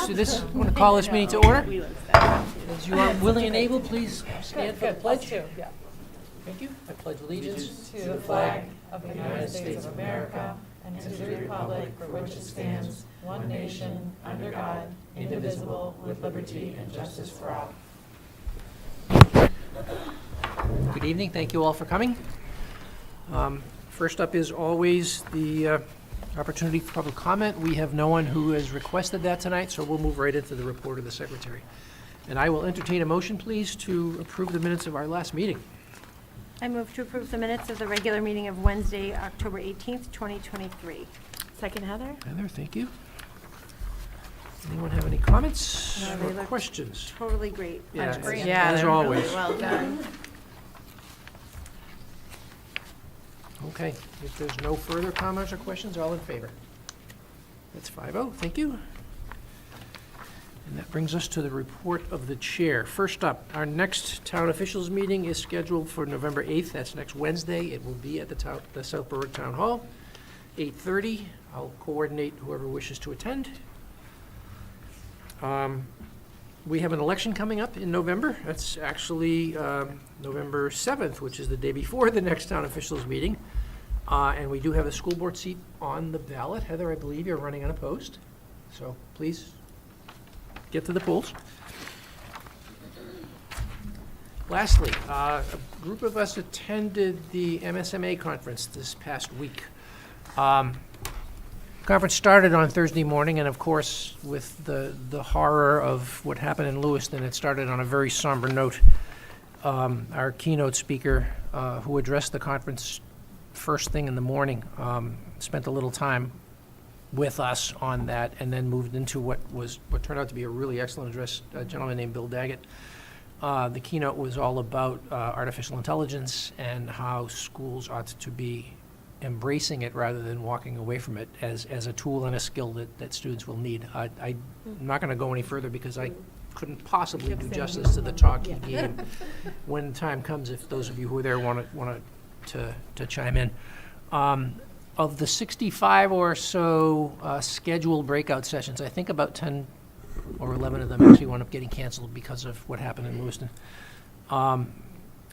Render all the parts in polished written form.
let's do this. I'm going to call this meeting to order. As you are willing and able, please stand for the pledge. Thank you. I pledge allegiance To the flag of the United States of America and to the republic for which it stands, one nation, under God, indivisible, with liberty and justice for all. Good evening. Thank you all for coming. First up is always the opportunity for public comment. We have no one who has requested that tonight, so we'll move right into the report of the secretary. And I will entertain a motion, please, to approve the minutes of our last meeting. I move to approve the minutes of the regular meeting of Wednesday, October 18th, 2023. Second, Heather? Heather, thank you. Anyone have any comments No, they or look questions? Totally great. Yeah, Punch brand. as always. Well done. Okay, if there's no further comments or questions, all in favor? That's 5-0, thank you. And that brings us to the report of the chair. First up, our next town officials meeting is scheduled for November 8th. That's next Wednesday. It will be at the South Berwick Town Hall, 8:30. I'll coordinate whoever wishes to attend. We have an election coming up in November. That's actually November 7th, which is the day before the next town officials meeting. And we do have a school board seat on the ballot. Heather, I believe you're running unopposed. So please get to the polls. Lastly, a group of us attended the MSMA conference this past week. Conference started on Thursday morning, and of course, with the horror of what happened in Lewiston, it started on a very somber note. Our keynote speaker, who addressed the conference first thing in the morning, spent a little time with us on that, and then moved into what turned out to be a really excellent address, a gentleman named Bill Daggett. The keynote was all about artificial intelligence and how schools ought to be embracing it rather than walking away from it as a tool and a skill that students will need. I'm not going to go any further because I couldn't possibly do justice to the talk he gave when time comes, if those of you who were there want to chime in. Of the 65 or so scheduled breakout sessions, I think about 10 or 11 of them actually wound up getting canceled because of what happened in Lewiston.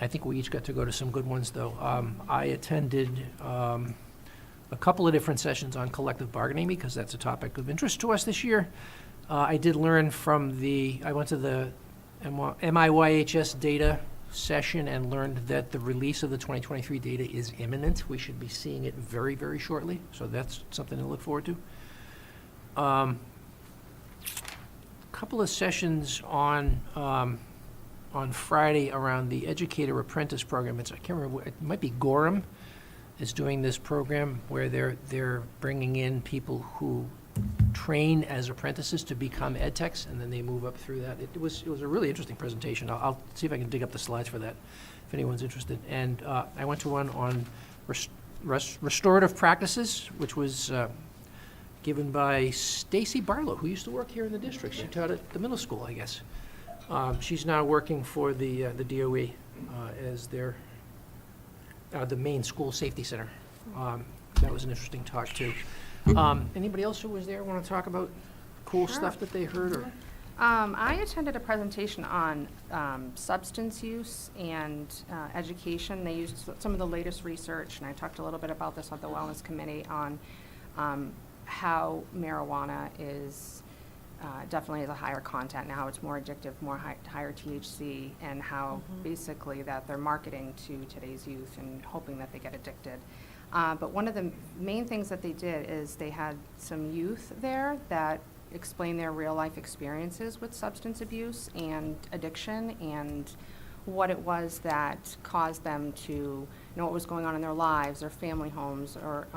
I think we each got to go to some good ones, though. I attended a couple of different sessions on collective bargaining because that's a topic of interest to us this year. I did learn from I went to the MIYHS data session and learned that the release of the 2023 data is imminent. We should be seeing it very, very shortly, so that's something to look forward to. A couple of sessions on Friday around the Educator Apprentice program. I can't remember, it might be Gorham is doing this program where they're bringing in people who train as apprentices to become ed techs, and then they move up through that. It was a really interesting presentation. I'll see if I can dig up the slides for that if anyone's interested. And I went to one on restorative practices, which was given by Stacy Barlow, who used to work here in the district. She taught at the middle school, I guess. She's now working for the DOE as the main school safety center. That was an interesting talk, too. Anybody else who was there want to talk about cool stuff that they heard? Or? I attended a presentation on substance use and education. They used some of the latest research, and I talked a little bit about this at the Wellness Committee on how marijuana is definitely has a higher content now. It's more addictive, higher THC, and how basically that they're marketing to today's youth and hoping that they get addicted. But one of the main things that they did is they had some youth there that explained their real life experiences with substance abuse and addiction and what it was that caused them to know what was going on in their lives, their family homes, or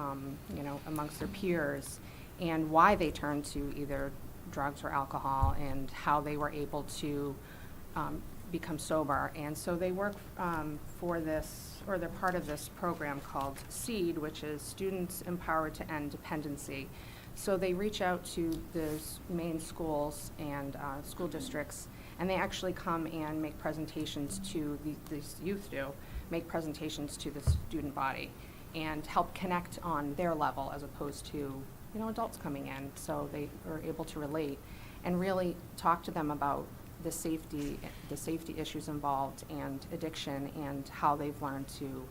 amongst their peers, and why they turned to either drugs or alcohol and how they were able to become sober. And so they work for this, or they're part of this program called SEED, which is Students Empowered to End Dependency. So they reach out to the main schools and school districts, and they actually come and make presentations to these youth make presentations to the student body and help connect on their level as opposed to adults coming in, so they are able to relate. and really talk to them about the safety issues involved and addiction and how they've learned to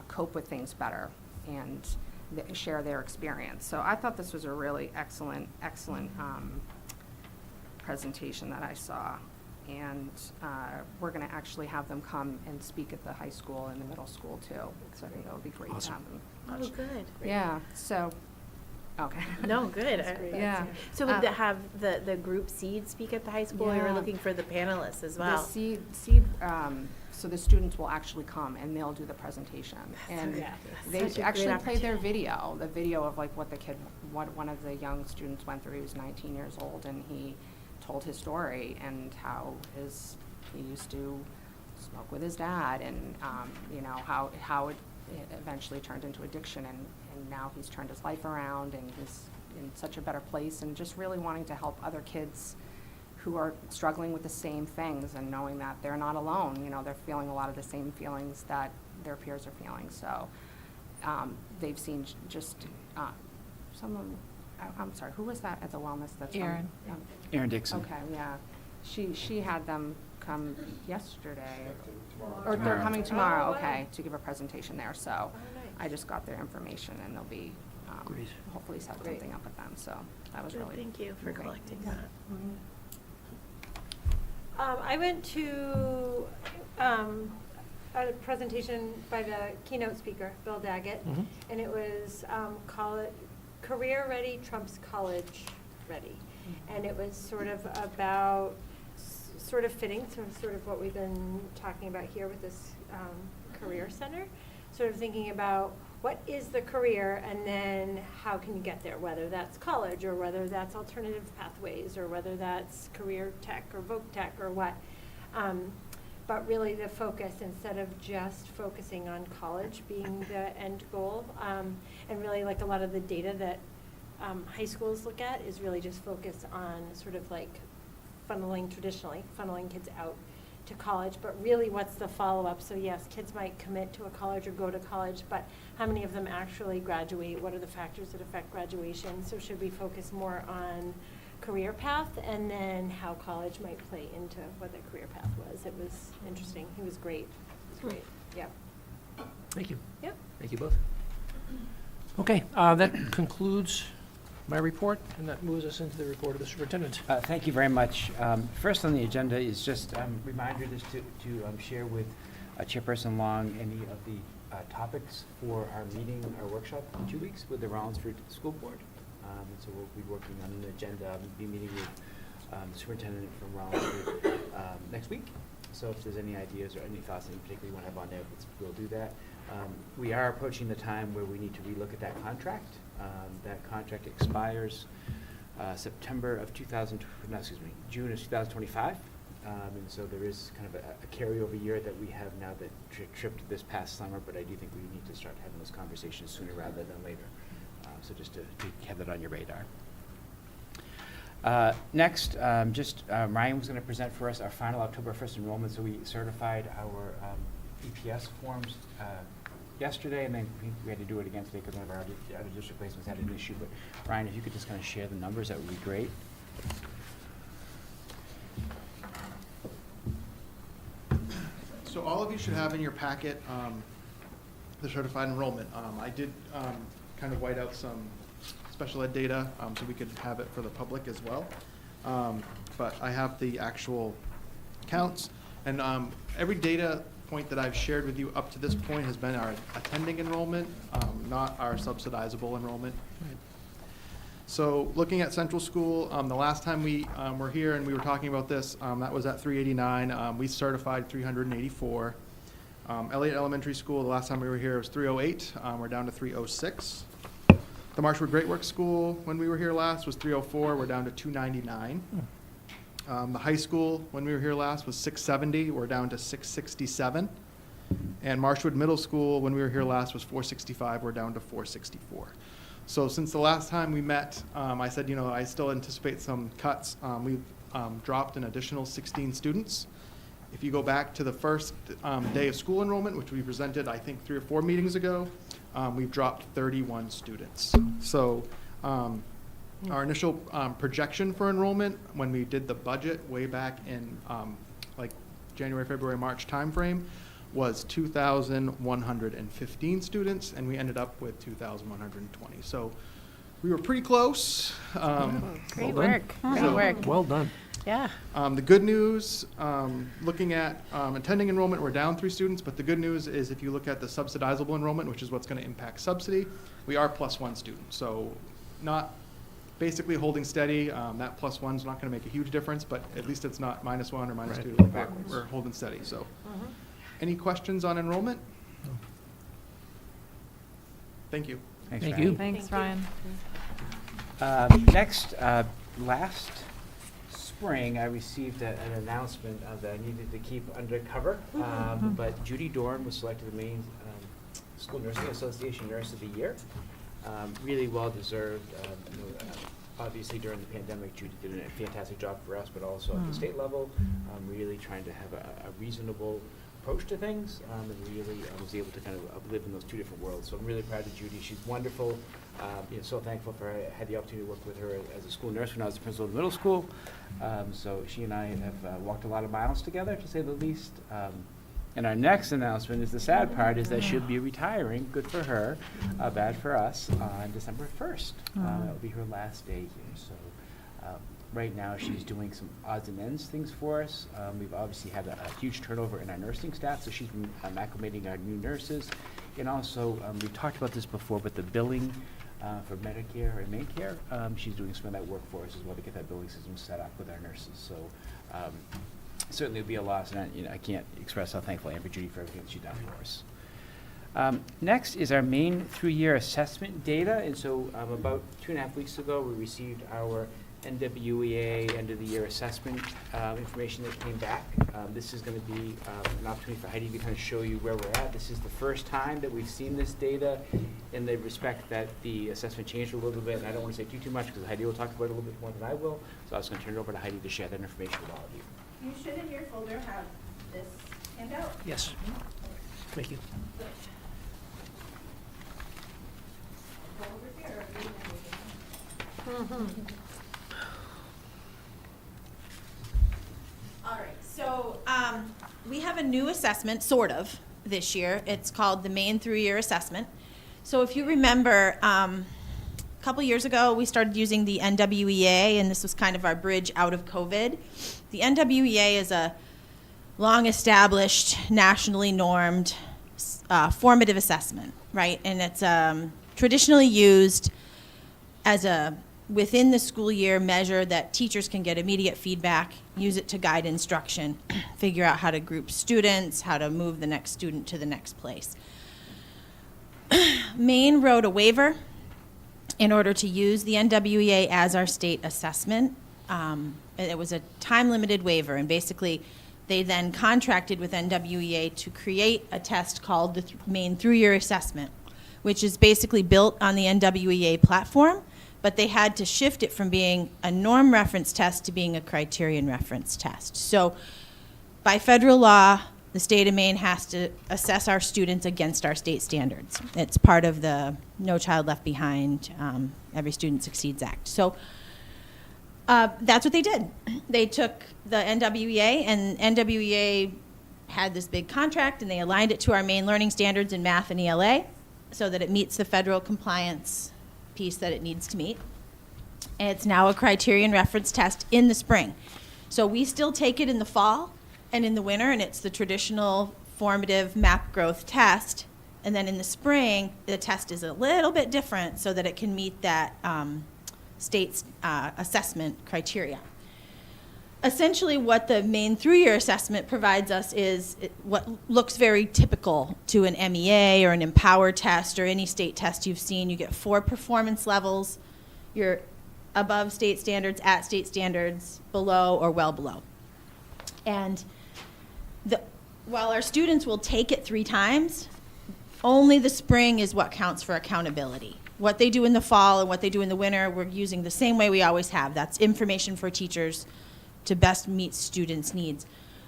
cope with things better and share their experience. So I thought this was a really excellent presentation that I saw. And we're going to actually have them come and speak at the high school and the middle school too. So I think that would be great to Awesome. have them. Oh, good. Yeah, so, okay. No, good. Yeah. So would they have the group seed speak at the high school? We were Yeah. looking for the panelists as The well. seed, so the students will actually come and they'll do the presentation. And Yeah. they Such a great actually play their opportunity. the video of like what one of the young students went through. He was 19 years old and he told his story and how he used to smoke with his dad and, you know, how it eventually turned into addiction and now he's turned his life around and he's in such a better place and just really wanting to help other kids who are struggling with the same things and knowing that they're not alone. You know, they're feeling a lot of the same feelings that their peers are feeling. So they've seen just someone, I'm sorry, who was that at the wellness? That's Erin. Erin Dixon. Okay, yeah. She had them come yesterday, or they're Tomorrow. coming tomorrow, Oh, wow. okay, to give a presentation there. So nice. I just got their information and they'll be, Great. hopefully set something up with them. So that was Good, really thank you for great. collecting that. I went to a presentation by the keynote speaker, Bill Daggett, Mhm. and it was Career Ready Trumps College Ready. And it was sort of about, sort of fitting to sort of what we've been talking about here with this career center, sort of thinking about what is the career and then how can you get there, whether that's college or whether that's alternative pathways or whether that's career tech or voc tech or what. But really the focus, instead of just focusing on college being the end goal, and really like a lot of the data that high schools look at is really just focused on sort of like funneling kids out to college, but really what's the follow-up? So yes, kids might commit to a college or go to college, but how many of them actually graduate? What are the factors that affect graduation? So should we focus more on career path and then how college might play into what the career path was? It was interesting. He was great. It was great. Yeah. Thank you. Yep. Thank you both. Okay, that concludes my report, and that moves us into the report of the superintendent. Thank you very much. First on the agenda is just a reminder just to share with Chairperson Long any of the topics for our meeting, our workshop in 2 weeks with the Rollinsford School Board. And so we'll be working on an agenda. I'll be meeting with the superintendent from Rollinsford next week. So if there's any ideas or any thoughts that you particularly want to have on there, we'll do that. We are approaching the time where we need to relook at that contract. That contract expires June of 2025. And so there is kind of a carryover year that we have now that tripped this past summer, but I do think we need to start having those conversations sooner rather than later. So just to have that on your radar. Next, Ryan was going to present for us our final October 1st enrollment. So we certified our EPS forms yesterday, and then we had to do it again today because one of our other district placements had an issue. But Ryan, if you could just kind of share the numbers, that would be great. So all of you should have in your packet the certified enrollment. I did kind of white out some special ed data so we could have it for the public as well. But I have the actual counts, and every data point that I've shared with you up to this point has been our attending enrollment, not our subsidizable enrollment. So looking at Central School, the last time we were here and we were talking about this, that was at 389. We certified 384. Elliott Elementary School, the last time we were here was 308. We're down to 306. The Marshwood Great Works School, when we were here last, was 304. We're down to 299. The high school, when we were here last, was 670. We're down to 667. And Marshwood Middle School, when we were here last, was 465. We're down to 464. So since the last time we met, I said, you know, I still anticipate some cuts. We've dropped an additional 16 students. If you go back to the first day of school enrollment, which we presented, I think, 3 or 4 meetings ago, we've dropped 31 students. So, Our initial projection for enrollment, when we did the budget way back in like January, February, March timeframe, was 2,115 students, and we ended up with 2,120. So we were pretty close. Great Well done. work. Great So- work. Well done. Yeah. The good news, looking at attending enrollment, we're down 3 students, but the good news is if you look at the subsidizable enrollment, which is what's going to impact subsidy, we are +1 student. So not basically holding steady. That +1's not going to make a huge difference, but at least it's not -1 or -2. Right. Like we're holding steady. So, any questions on enrollment? Thank you. Thanks, Thank Ryan. you. Thanks, Thank Ryan. Next, last spring, I received an announcement that I needed to keep undercover, but Judy Dorn was selected the Maine School Nursing Association Nurse of the Year. Really well deserved. Obviously, during the pandemic, Judy did a fantastic job for us, but also at the state level, really trying to have a reasonable approach to things, and really was able to kind of live in those 2 different worlds. So I'm really proud of Judy. She's wonderful. So thankful for her. I had the opportunity to work with her as a school nurse when I was the principal of the middle school. So she and I have walked a lot of miles together, to say the least. And our next announcement is the sad part, is that she'll be retiring, good for her, bad for us, on December 1st. That'll be her last day here. So right now, she's doing some odds and ends things for us. We've obviously had a huge turnover in our nursing staff, so she's been acclimating our new nurses. And also, we've talked about this before, but the billing for Medicare and Medicare, she's doing some of that work for us as well to get that billing system set up with our nurses. So certainly it'll be a loss, and I can't express how thankful I am for Judy for everything that she's done for us. Next is our Maine through-year assessment data, and so about 2.5 weeks ago, we received our NWEA end-of-the-year assessment information that came back. This is going to be an opportunity for Heidi to kind of show you where we're at. This is the first time that we've seen this data in the respect that the assessment changed a little bit, and I don't want to say too much because Heidi will talk about it a little bit more than I will, so I was going to turn it over to Heidi to share that information with all of you. You should in your folder have this handout. Yes. Thank you. Go over here. All right, so we have a new assessment, sort of, this year. It's called the Maine Through-Year Assessment. So if you remember, a couple years ago, we started using the NWEA, and this was kind of our bridge out of COVID. The NWEA is a long-established, nationally normed formative assessment, right? And it's traditionally used as a within the school year measure that teachers can get immediate feedback, use it to guide instruction, figure out how to group students, how to move the next student to the next place. Maine wrote a waiver in order to use the NWEA as our state assessment. And it was a time-limited waiver, and basically they then contracted with NWEA to create a test called the Maine Through-Year Assessment, which is basically built on the NWEA platform, but they had to shift it from being a norm reference test to being a criterion reference test. So by federal law, the state of Maine has to assess our students against our state standards. It's part of the No Child Left Behind, Every Student Succeeds Act. So that's what they did. They took the NWEA, and NWEA had this big contract, and they aligned it to our Maine learning standards in math and ELA so that it meets the federal compliance piece that it needs to meet. And it's now a criterion reference test in the spring. So we still take it in the fall and in the winter, and it's the traditional formative map growth test. And then in the spring, the test is a little bit different so that it can meet that state's assessment criteria. Essentially, what the Maine Through-Year Assessment provides us is what looks very typical to an MEA or an Empower test or any state test you've seen. You get 4 performance levels. You're above state standards, at state standards, below, or well below. And while our students will take it 3 times, only the spring is what counts for accountability. What they do in the fall and what they do in the winter, we're using the same way we always have. That's information for teachers to best meet students' needs.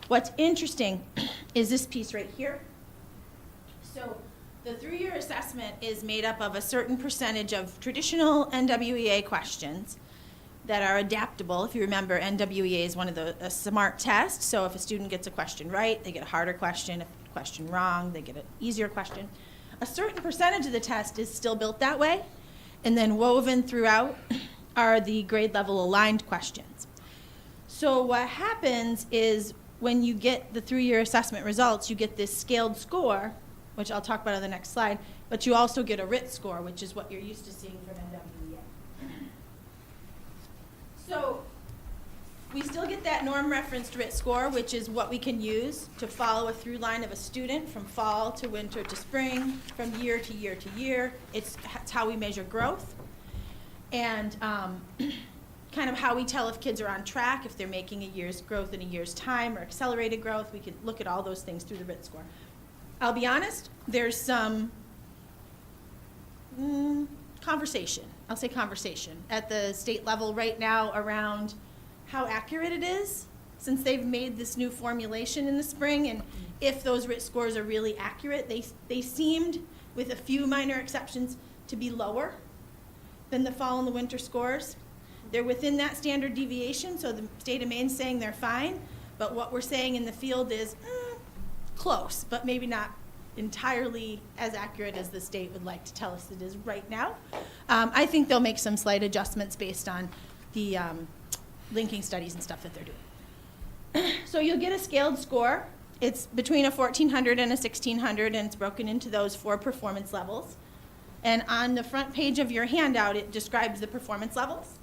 What's interesting is this piece right here. So the through-year assessment is made up of a certain percentage of traditional NWEA questions, that are adaptable. If you remember, NWEA is one of the a SMART tests. So if a student gets a question right, they get a harder question. If a question wrong, they get an easier question. A certain percentage of the test is still built that way. And then woven throughout are the grade level aligned questions. So what happens is when you get the through-year assessment results, you get this scaled score, which I'll talk about on the next slide, but you also get a RIT score, which is what you're used to seeing from NWEA. So we still get that norm referenced RIT score, which is what we can use to follow a through line of a student from fall to winter to spring, from year to year to year. It's how we measure growth. And kind of how we tell if kids are on track, if they're making a year's growth in a year's time or accelerated growth. We can look at all those things through the RIT score. I'll be honest, there's some conversation, I'll say conversation, at the state level right now around how accurate it is, since they've made this new formulation in the spring, and if those RIT scores are really accurate. They seemed, with a few minor exceptions, to be lower than the fall and the winter scores. They're within that standard deviation, so the state of Maine's saying they're fine, but what we're saying in the field is close, but maybe not entirely as accurate as the state would like to tell us it is right now. I think they'll make some slight adjustments based on the linking studies and stuff that they're doing. So you'll get a scaled score. It's between a 1400 and a 1600, and it's broken into those 4 performance levels. And on the front page of your handout, it describes the performance levels.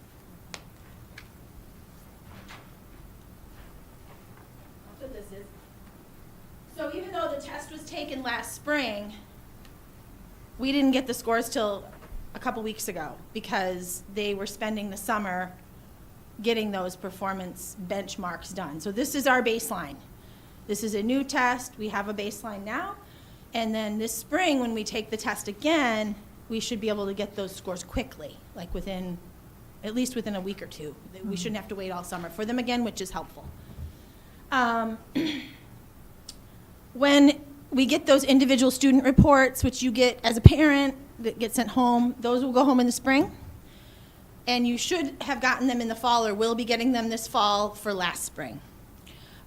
That's what this is. So even though the test was taken last spring, we didn't get the scores till a couple weeks ago because they were spending the summer getting those performance benchmarks done. So this is our baseline. This is a new test. We have a baseline now. And then this spring, when we take the test again, we should be able to get those scores quickly, like at least within a week or two. We shouldn't have to wait all summer for them again, which is helpful. When we get those individual student reports, which you get as a parent, that get sent home, those will go home in the spring. And you should have gotten them in the fall, or will be getting them this fall for last spring.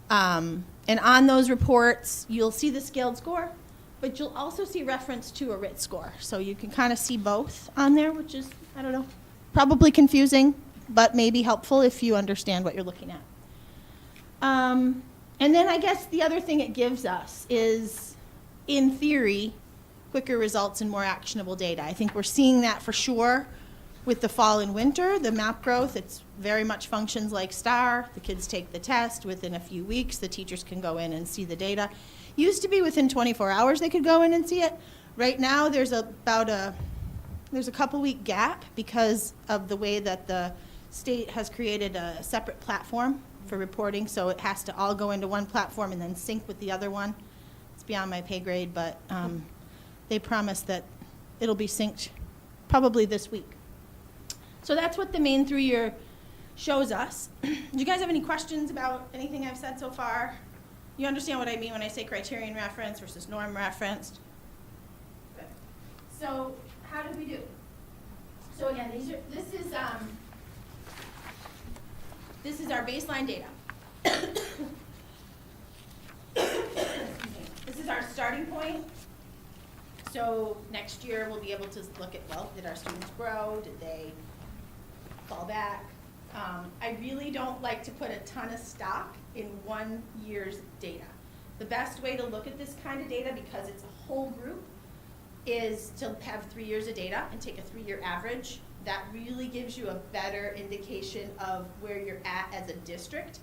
And on those reports, you'll see the scaled score, but you'll also see reference to a RIT score. So you can kind of see both on there, which is, I don't know, probably confusing, but maybe helpful if you understand what you're looking at. And then I guess the other thing it gives us is, in theory, quicker results and more actionable data. I think we're seeing that for sure with the fall and winter. The map growth, it's very much functions like STAR. The kids take the test. Within a few weeks, the teachers can go in and see the data. Used to be within 24 hours they could go in and see it. Right now, there's a couple week gap because of the way that the state has created a separate platform for reporting, so it has to all go into one platform and then sync with the other one. It's beyond my pay grade, but they promise that it'll be synced probably this week. So that's what the Maine through-year shows us. Do you guys have any questions about anything I've said so far? You understand what I mean when I say criterion reference versus norm referenced? Good. So how did we do? So again, this is our baseline data. This is our starting point. So next year we'll be able to look at, well, did our students grow? Did they fall back? I really don't like to put a ton of stock in 1 year's data. The best way to look at this kind of data, because it's a whole group, is to have 3 years of data and take a 3-year average. That really gives you a better indication of where you're at as a district.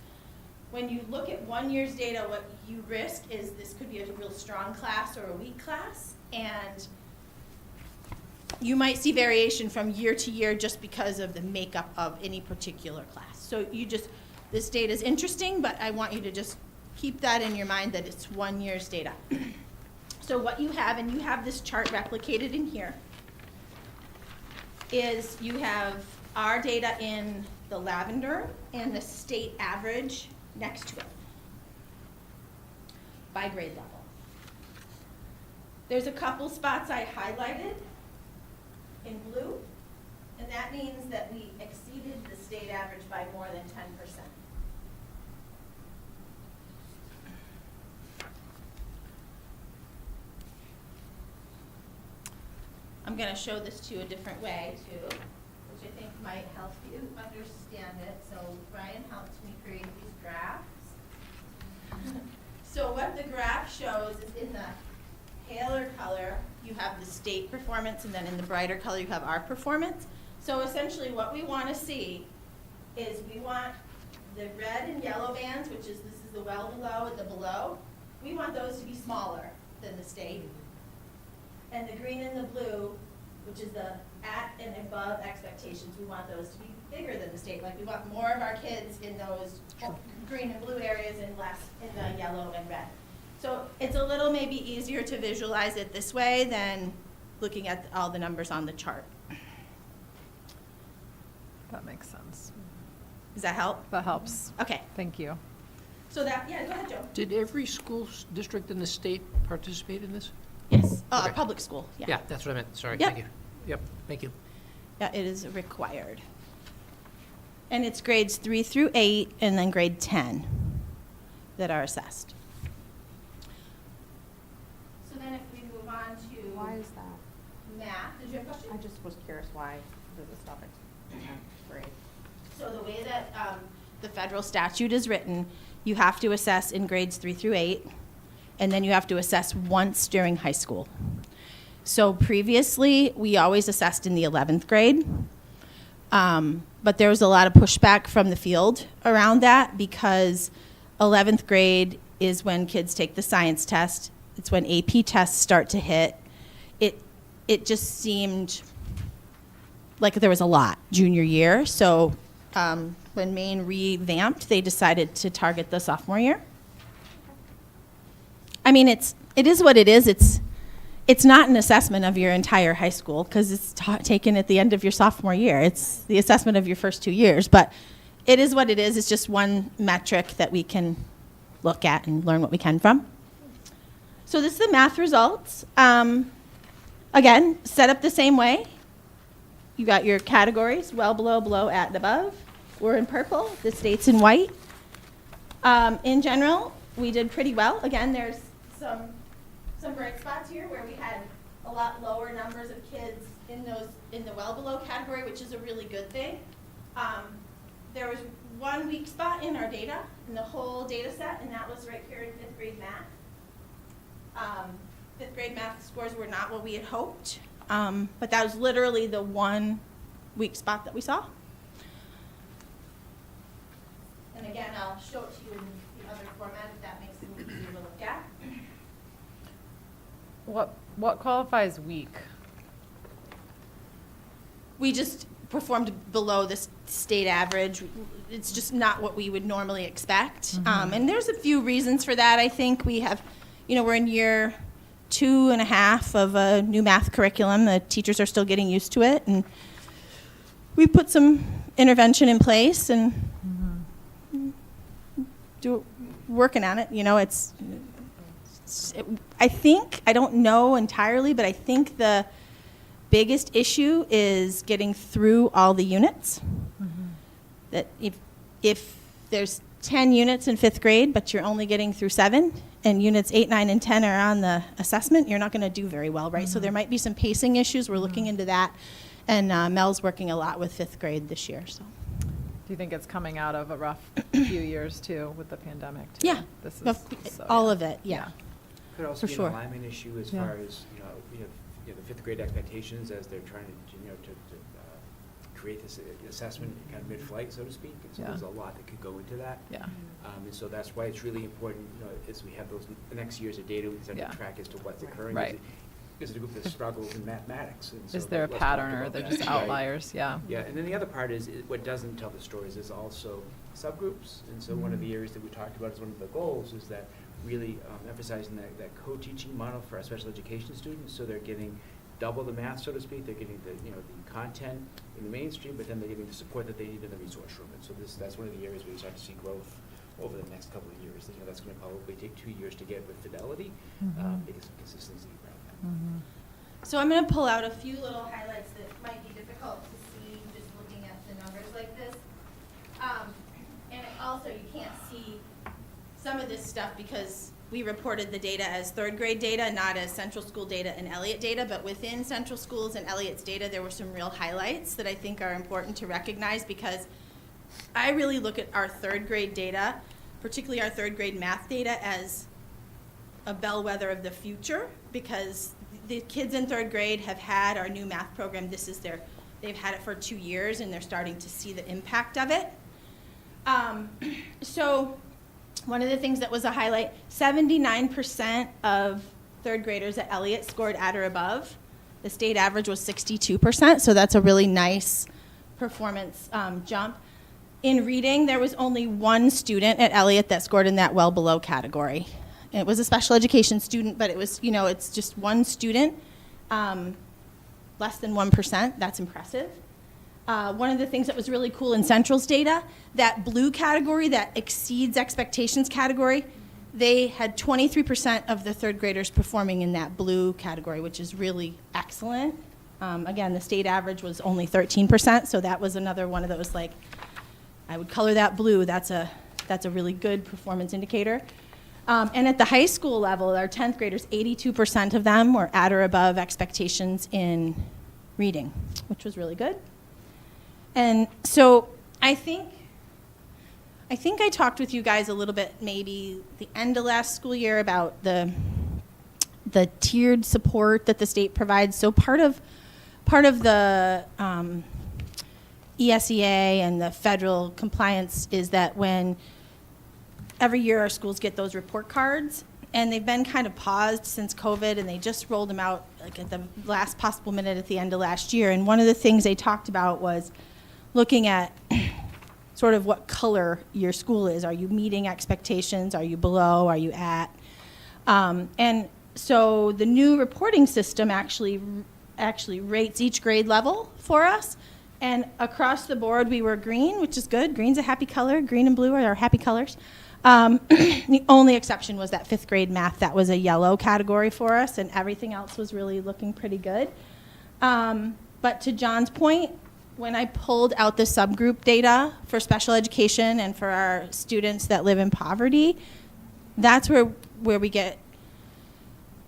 When you look at 1 year's data, what you risk is this could be a real strong class or a weak class, and you might see variation from year to year just because of the makeup of any particular class. So this data is interesting, but I want you to just keep that in your mind that it's 1 year's data. So what you have, and you have this chart replicated in here, is you have our data in the lavender and the state average next to it by grade level. There's a couple spots I highlighted in blue, and that means that we exceeded the state state average by more than 10%. I'm going to show this to you a different way too, which I think might help you understand it. So Brian helped me create these graphs. So what the graph shows is in the paler color, you have the state performance, and then in the brighter color, you have our performance. So essentially what we want to see is we want the red and yellow bands, which is, this is the well below and the below, we want those to be smaller than the state. And the green and the blue, which is the at and above expectations, we want those to be bigger than the state. Like we want more of our kids in those green and blue areas and less in the yellow and red. So it's a little maybe easier to visualize it this way than looking at all the numbers on the chart. That makes sense. Does that help? That helps. Okay. Thank you. So that, yeah, go ahead, Joe. Did every school district in the state participate in this? Yes, Okay. public school, yeah. Yeah, that's what I meant, sorry, Yep. thank you. Yep, thank you. Yeah, it is required. And it's grades 3 through 8 and then grade 10 that are assessed. So then if we move on to Why is that? math, did you have a question? I just was curious why the stop at 10th grade. So the way that the federal statute is written, you have to assess in grades 3 through 8, and then you have to assess once during high school. So previously, we always assessed in the 11th grade, but there was a lot of pushback from the field around that because 11th grade is when kids take the science test. It's when AP tests start to hit. It just seemed like there was a lot junior year. So when Maine revamped, they decided to target the sophomore year. I mean, it is what it is. It's not an assessment of your entire high school because it's taken at the end of your sophomore year. It's the assessment of your first 2 years, but it is what it is. It's just one metric that we can look at and learn what we can from. So this is the math results. Again, set up the same way. You got your categories, well, below, at, and above. We're in purple. The state's in white. In general, we did pretty well. Again, there's some bright spots here where we had a lot lower numbers of kids in the well below category, which is a really good thing. There was one weak spot in our data, in the whole data set, and that was right here in 5th grade math. 5th grade math scores were not what we had hoped, but that was literally the one weak spot that we saw. And again, I'll show it to you in the other format if that makes it easier to look at. What qualifies weak? We just performed below the state average. It's just not what we would normally expect. And there's a few reasons for that. I think we have, we're in year 2.5 of a new math curriculum. The teachers are still getting used to it. And we put some intervention in place and working on it. I don't know entirely, but I think the biggest issue is getting through all the units. That if there's 10 units in 5th grade, but you're only getting through 7, and units 8, 9, and 10 are on the assessment, you're not going to do very well, right? So there might be some pacing issues. We're looking into that, and Mel's working a lot with 5th grade this year. So. Do you think it's coming out of a rough few years too with the pandemic too? Yeah, This is, all of it, yeah. Could also For be sure. an alignment issue as Yeah. far as, we have the 5th grade expectations as they're trying to create this assessment kind of mid-flight, so to speak. And so Yeah. there's a lot that could go into that. Yeah. And so that's why it's really important, as we have those next years of data, we can start Yeah. to track as to what's occurring. Right. There's a group that struggles in mathematics. And so Is there a let's talk pattern or about they're that. just Right. outliers? Yeah. Yeah, and then the other part is what doesn't tell the stories is also subgroups. And so one of the areas that we talked about as one of the goals is that really emphasizing that co-teaching model for our special education students. So they're getting double the math, so to speak. They're getting the content in the mainstream, but then they're getting the support that they need in the resource room. And so that's one of the areas where we start to see growth over the next couple of years. That's going to probably take 2 years to get with fidelity, because of consistency around that. So I'm going to pull out a few little highlights that might be difficult to see just looking at the numbers like this. so you can't see some of this stuff because we reported the data as third grade data, not as Central School data and Elliott data, but within Central Schools and Elliott's data, there were some real highlights that I think are important to recognize because I really look at our third grade data, particularly our third grade math data, as a bellwether of the future because the kids in third grade have had our new math program. They've had it for 2 years and they're starting to see the impact of it. So one of the things that was a highlight, 79% of third graders at Elliott scored at or above. The state average was 62%, so that's a really nice performance jump. In reading, there was only one student at Elliott that scored in that well below category. It was a special education student, but it was, it's just one student, less than 1%. That's impressive. One of the things that was really cool in Central's data, that blue category, that exceeds expectations category, they had 23% of the third graders performing in that blue category, which is really excellent. Again, the state average was only 13%, so that was another one of those, like, I would color that blue. That's a really good performance indicator. And at the high school level, our 10th graders, 82% of them were at or above expectations in reading, which was really good. And so I think I talked with you guys a little bit maybe the end of last school year about the tiered support that the state provides. So part of the ESEA and the federal compliance is that when every year our schools get those report cards, and they've been kind of paused since COVID, and they just rolled them out like at the last possible minute at the end of last year. And one of the things they talked about was looking at sort of what color your school is. Are you meeting expectations? Are you below? Are you at? And so the new reporting system actually rates each grade level for us. And across the board, we were green, which is good. Green's a happy color. Green and blue are our happy colors. The only exception was that 5th grade math. That was a yellow category for us, and everything else was really looking pretty good. But to John's point, when I pulled out the subgroup data for special education and for our students that live in poverty, that's where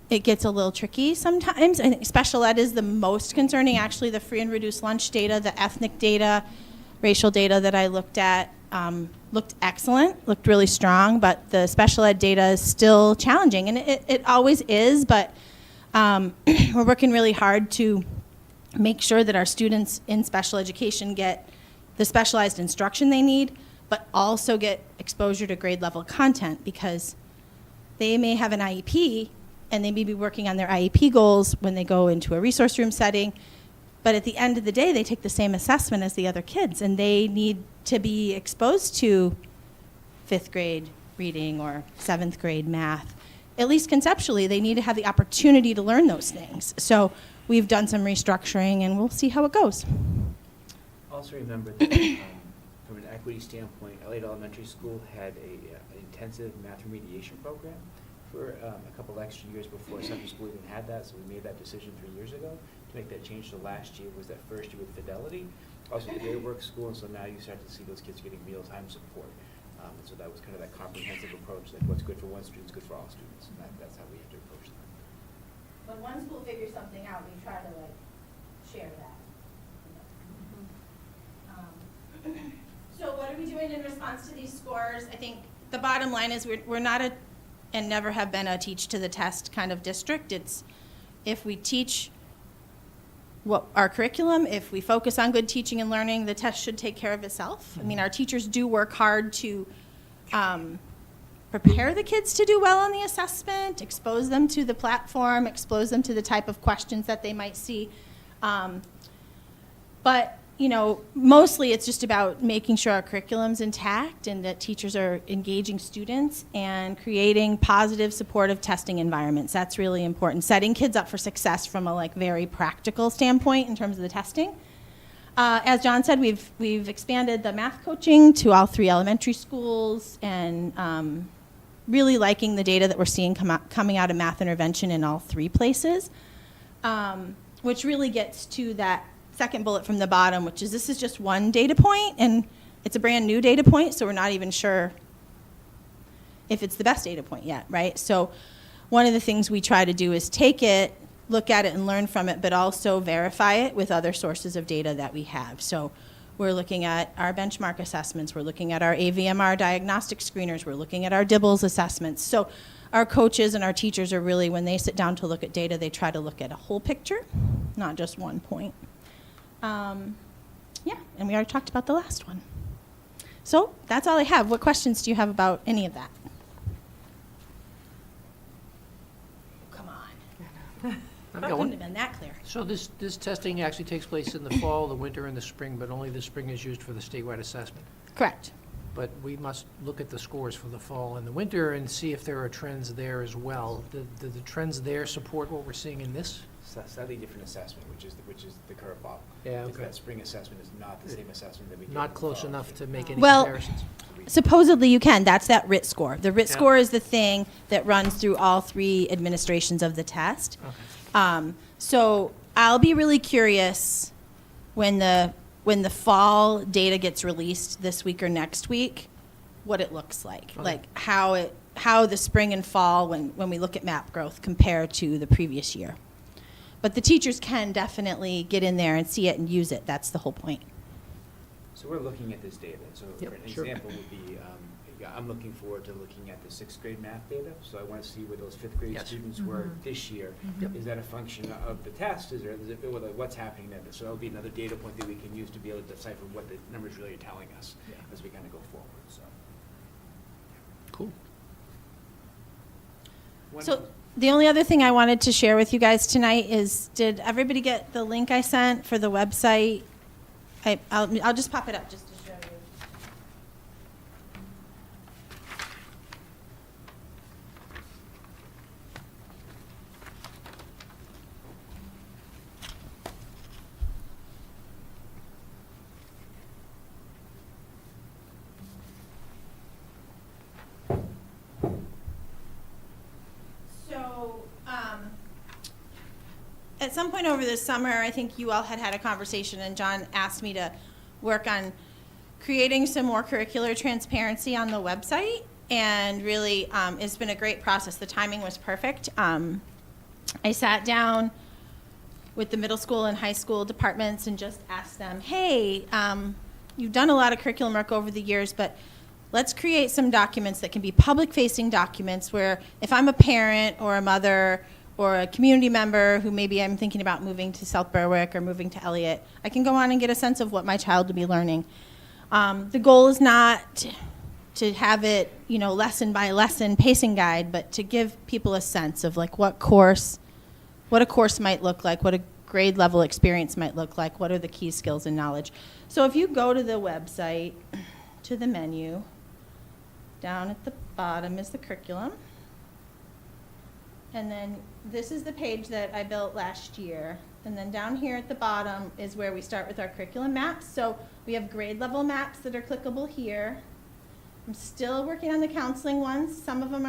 it gets a little tricky sometimes. I think special ed is the most concerning. Actually, the free and reduced lunch data, the ethnic data, racial data that I looked at looked excellent, looked really strong, but the special ed data is still challenging, and it always is, but we're working really hard to make sure that our students in special education get the specialized instruction they need, but also get exposure to grade level content, because they may have an IEP and they may be working on their IEP goals when they go into a resource room setting, but at the end of the day, they take the same assessment as the other kids, and they need to be exposed to 5th grade reading or 7th grade math. At least conceptually, they need to have the opportunity to learn those things. So we've done some restructuring, and we'll see how it goes. Also remember that from an equity standpoint, Elliott Elementary School had an intensive math remediation program for a couple extra years before Central School even had that, so we made that decision 3 years ago to make that change. So last year was that first year with Fidelity. Also the day work school, and so now you start to see those kids getting mealtime support. And so that was kind of that comprehensive approach, like what's good for one student is good for all students, and that's how we have to approach that. When one school figures something out, we try to share that. So what are we doing in response to these scores? I think the bottom line is we're not and never have been a teach to the test kind of district. It's if we teach what our curriculum, if we focus on good teaching and learning, the test should take care of itself. I mean, our teachers do work hard to prepare the kids to do well on the assessment, expose them to the platform, expose them to the type of questions that they might see. But mostly it's just about making sure our curriculum's intact and that teachers are engaging students and creating positive, supportive testing environments. That's really important. Setting kids up for success from a very practical standpoint in terms of the testing. As John said, we've expanded the math coaching to all 3 elementary schools, and really liking the data that we're seeing coming out of math intervention in all 3 places, which really gets to that second bullet from the bottom, which is this is just one data point, and it's a brand-new data point, so we're not even sure if it's the best data point yet, right? So one of the things we try to do is take it, look at it and learn from it, but also verify it with other sources of data that we have. So we're looking at our benchmark assessments, we're looking at our AVMR diagnostic screeners, we're looking at our DIBELS assessments. So our coaches and our teachers are really, when they sit down to look at data, they try to look at a whole picture, not just one point. Yeah, and we already talked about the last one. So that's all I have. What questions do you have about any of that? Come on. I'm That going. wouldn't have been that clear. So this testing actually takes place in the fall, the winter, and the spring, but only the spring is used for the statewide assessment. Correct. But we must look at the scores for the fall and the winter and see if there are trends there as well. Do the trends there support what we're seeing in this? Slightly different assessment, which is the curveball. Yeah, Is okay. that spring assessment is not the same assessment that we do. Not in the close fall. enough to make any Well, comparisons? supposedly you can. That's that RIT score. The RIT Yeah. score is the thing that runs through all 3 administrations of the test. Okay. So I'll be really curious when the fall data gets released this week or next week, what it looks like. Okay. Like how the spring and fall, when we look at map growth, compare to the previous year. But the teachers can definitely get in there and see it and use it. That's the whole point. So we're looking at this data. So Yep, for an sure. example would be, I'm looking forward to looking at the 6th grade math data. So I want to see where those 5th grade Yes. students were this year. Yep. Is that a function of the test? Is it what's happening there? So that'll be another data point that we can use to be able to decipher what the numbers really are telling us Yeah. as we kind of go forward. So. Cool. So the only other thing I wanted to share with you guys tonight is, did everybody get the link I sent for the website? I'll just pop it up just to show you. So, at some point over the summer, I think you all had a conversation, and John asked me to work on creating some more curricular transparency on the website, and really, it's been a great process. The timing was perfect. I sat down with the middle school and high school departments and just asked them, hey, you've done a lot of curriculum work over the years, but let's create some documents that can be public-facing documents where if I'm a parent or a mother or a community member who maybe I'm thinking about moving to South Berwick or moving to Elliott, I can go on and get a sense of what my child will be learning. The goal is not to have it, lesson by lesson pacing guide, but to give people a sense of like what a course might look like, what a grade level experience might look like, what are the key skills and knowledge. So if you go to the website, to the menu, down at the bottom is the curriculum. And then this is the page that I built last year. And then down here at the bottom is where we start with our curriculum maps. So we have grade level maps that are clickable here. I'm still working on the counseling ones. Some of them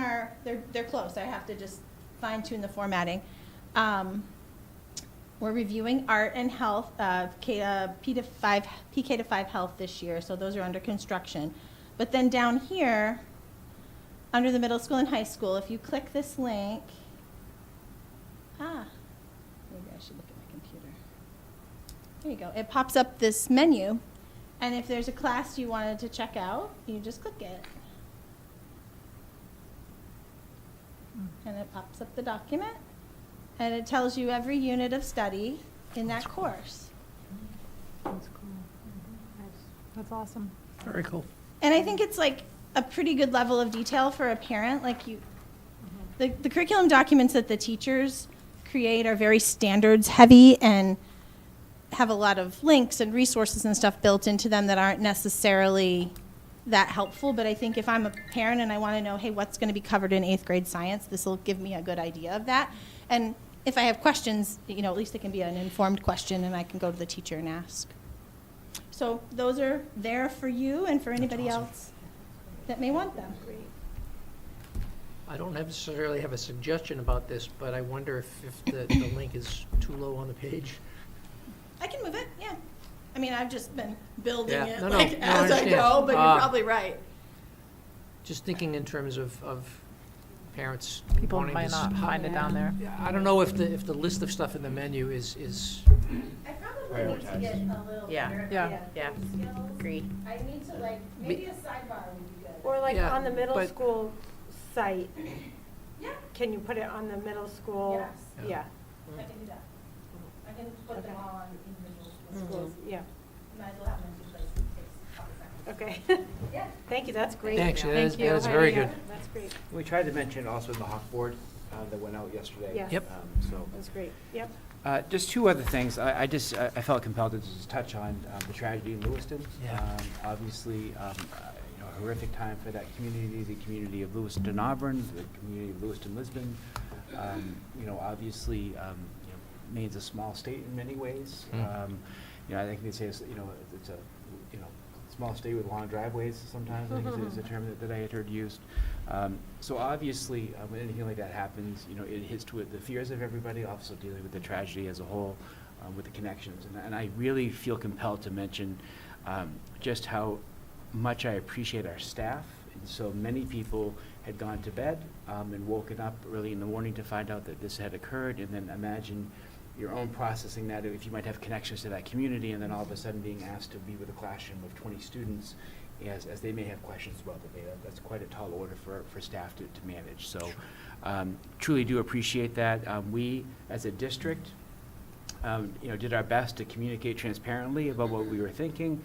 they're close. I have to just fine tune the formatting. We're reviewing art and health, PK to 5 health this year. So those are under construction. But then down here, under the middle school and high school, if you click this link, maybe I should look at my computer. There you go. It pops up this menu, and if there's a class you wanted to check out, you just click it. And it pops up the document, and it tells you every unit of study in that course. That's cool. That's awesome. Very cool. And I think it's like a pretty good level of detail for a parent. Like the curriculum documents that the teachers create are very standards heavy and have a lot of links and resources and stuff built into them that aren't necessarily that helpful. But I think if I'm a parent and I want to know, hey, what's going to be covered in 8th grade science, this will give me a good idea of that. And if I have questions, at least it can be an informed question and I can go to the teacher and ask. So those are there for you and for anybody awesome. else that may want them. I don't necessarily have a suggestion about this, but I wonder if the link is too low on the page. I can move it, yeah. I mean, I've just been building Yeah, it no, no, like no, I as I understand. go, but you're probably right. Just thinking in terms of parents People wanting to might not find it down there. Yeah, I don't know if the list of stuff in the menu is I probably need to get a little Yeah. better at Yeah. my Yeah. skills. Agreed. I need to like, maybe a sidebar would be good. Or like Yeah, on the middle but- school site, Yeah, can you put it on the middle school? yes, Yeah, I can do that. I can put them Okay. all on individual schools. schools, yeah, Might as well have them in two places, it takes a couple seconds. okay. Yeah. Thank you, that's great. Thanks, Thank that is you. very Yeah, good. That's great, We tried to mention also the Hawk Board that went out yesterday. Yes. Yep. So, that's great, yep. just two other things. I felt compelled to just touch on the tragedy in Lewiston. Yeah. Obviously, you know, a horrific time for that community, the community of Lewiston Auburn, the community of Lewiston Lisbon. You know, obviously, you know, Maine's a small state in many ways. Mm. You know, I think they say it's, you know, it's a, you know, small state with long driveways sometimes, I think is a term that I had heard used. So obviously, when anything like that happens, you know, it hits to the fears of everybody, also dealing with the tragedy as a whole, with the connections. And I really feel compelled to mention just how much I appreciate our staff. And so many people had gone to bed and woken up early in the morning to find out that this had occurred, and then imagine your own processing that, if you might have connections to that community, and then all of a sudden being asked to be with a classroom of 20 students as they may have questions about the data. That's quite a tall order for staff to manage. So truly do appreciate that. We, as a district, you know, did our best to communicate transparently about what we were thinking,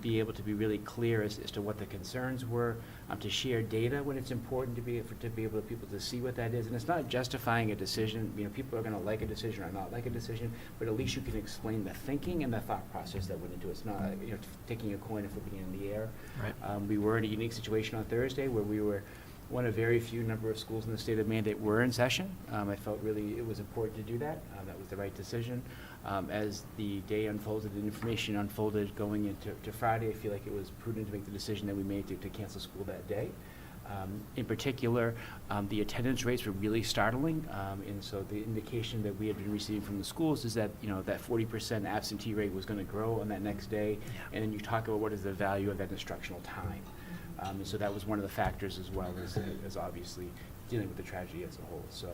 be able to be really clear as to what the concerns were, to share data when it's important to be able to people to see what that is. And it's not justifying a decision. You know, people are going to like a decision or not like a decision, but at least you can explain the thinking and the thought process that went into it. It's not, you know, taking a coin and flipping it in the air. Right. We were in a unique situation on Thursday where we were one of very few number of schools in the state of Maine that were in session. I felt really it was important to do that. That was the right decision. As the day unfolded, the information unfolded going into Friday, I feel like it was prudent to make the decision that we made to cancel school that day. In particular, the attendance rates were really startling, and so the indication that we had been receiving from the schools is that, you know, that 40% absentee rate was going to grow on that next day, and then you talk about what is the value of that instructional time. And so that was one of the factors, as well as obviously dealing with the tragedy as a whole. So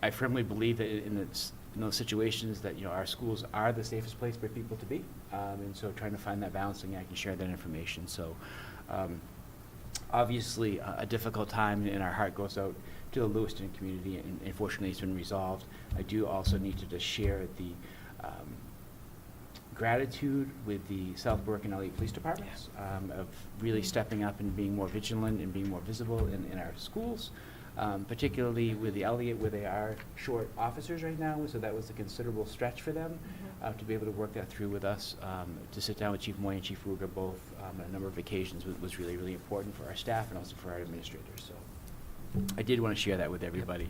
I firmly believe that in those situations that, you know, our schools are the safest place for people to be, and so trying to find that balancing, I can share that information. So obviously a difficult time, and our heart goes out to the Lewiston community, and fortunately it's been resolved. I do also need to just share the gratitude with the South Berwick and Elliott Police Departments of really stepping up and being more vigilant and being more visible in our schools, particularly with the Elliott, where they are short officers right now, so that was a considerable stretch for them to be able to work that through with us. To sit down with Chief Moy and Chief Ruger both on a number of occasions was really, really important for our staff and also for our administrators. So I did want to share that with everybody.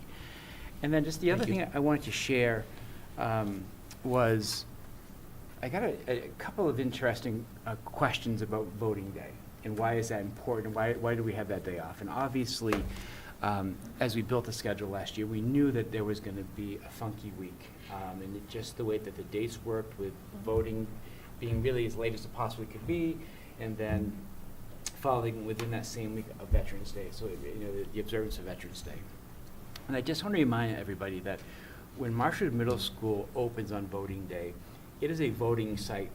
And then just the other thing I wanted to share was I got a couple of interesting questions about voting day and why is that important, and why do we have that day off? And obviously, as we built the schedule last year, we knew that there was going to be a funky week. And just the way that the dates worked with voting being really as late as it possibly could be, and then following within that same week of Veterans Day, so you know, the observance of Veterans Day. And I just want to remind everybody that when Marshwood Middle School opens on voting day, it is a voting site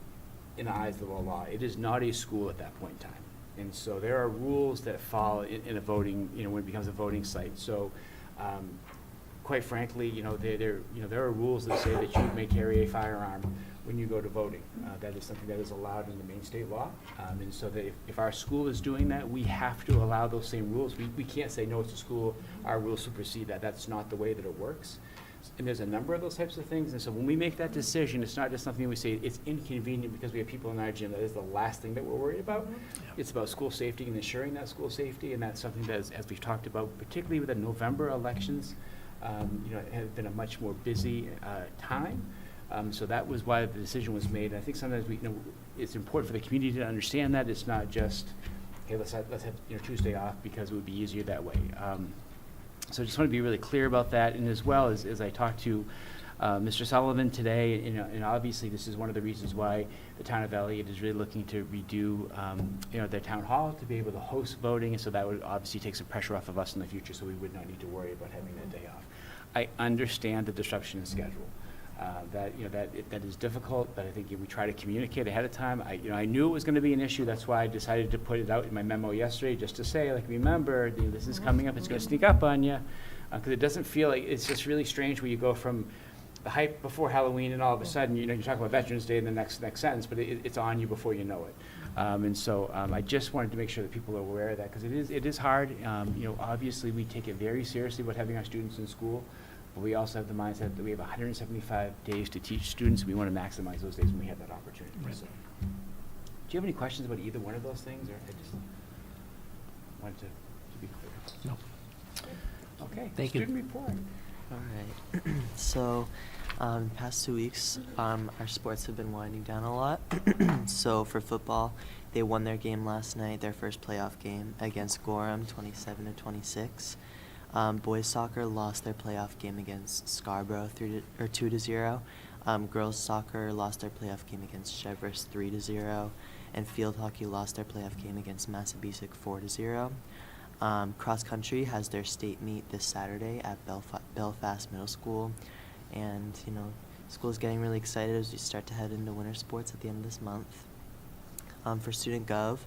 in the eyes of the law. It is not a school at that point in time. And so there are rules that follow in a voting, you know, when it becomes a voting site. So quite frankly, you know, there are rules that say that you may carry a firearm when you go to voting. That is something that is allowed in the Maine state law. And so that if our school is doing that, we have to allow those same rules. We can't say, no, it's a school, our rules supersede that. That's not the way that it works. And there's a number of those types of things. And so when we make that decision, it's not just something we say it's inconvenient because we have people in our gym. That is the last thing that we're worried about. It's about school safety and ensuring that school safety. And that's something that, as we've talked about, particularly with the November elections, you know, have been a much more busy time. So that was why the decision was made. I think sometimes it's important for the community to understand that it's not just, hey, let's have Tuesday off because it would be easier that way. So I just want to be really clear about that, and as well as I talk to Mr. Sullivan today, and obviously this is one of the reasons why the town of Elliott is really looking to redo, their town hall to be able to host voting, and so that would obviously take some pressure off of us in the future, so we would not need to worry about having that day off. I understand the disruption in schedule. That is difficult, but I think if we try to communicate ahead of time, I knew it was going to be an issue. That's why I decided to put it out in my memo yesterday, just to say, like, remember, this is coming up. It's going to sneak up on you, because it doesn't feel like, it's just really strange where you go from the hype before Halloween, and all of a sudden, you talk about Veterans Day in the next sentence, but it's on you before you know it. And so I just wanted to make sure that people are aware of that, because it is hard. Obviously, we take it very seriously about having our students in school. But we also have the mindset that we have 175 days to teach students. We want to maximize those days when we have that opportunity. Right. So, do you have any questions about either one of those things, or I just wanted to be clear? No. Okay. Thank you. Student report. All right. So, past 2 weeks, our sports have been winding down a lot. So for football, they won their game last night, their first playoff game against Gorham, 27-26. Boys soccer lost their playoff game against Scarborough 2-0. Girls soccer lost their playoff game against Cheverus 3-0, and field hockey lost their playoff game against Massabesic 4-0. Cross country has their state meet this Saturday at Belfast Middle School, and school is getting really excited as we start to head into winter sports at the end of this month. For Student Gov,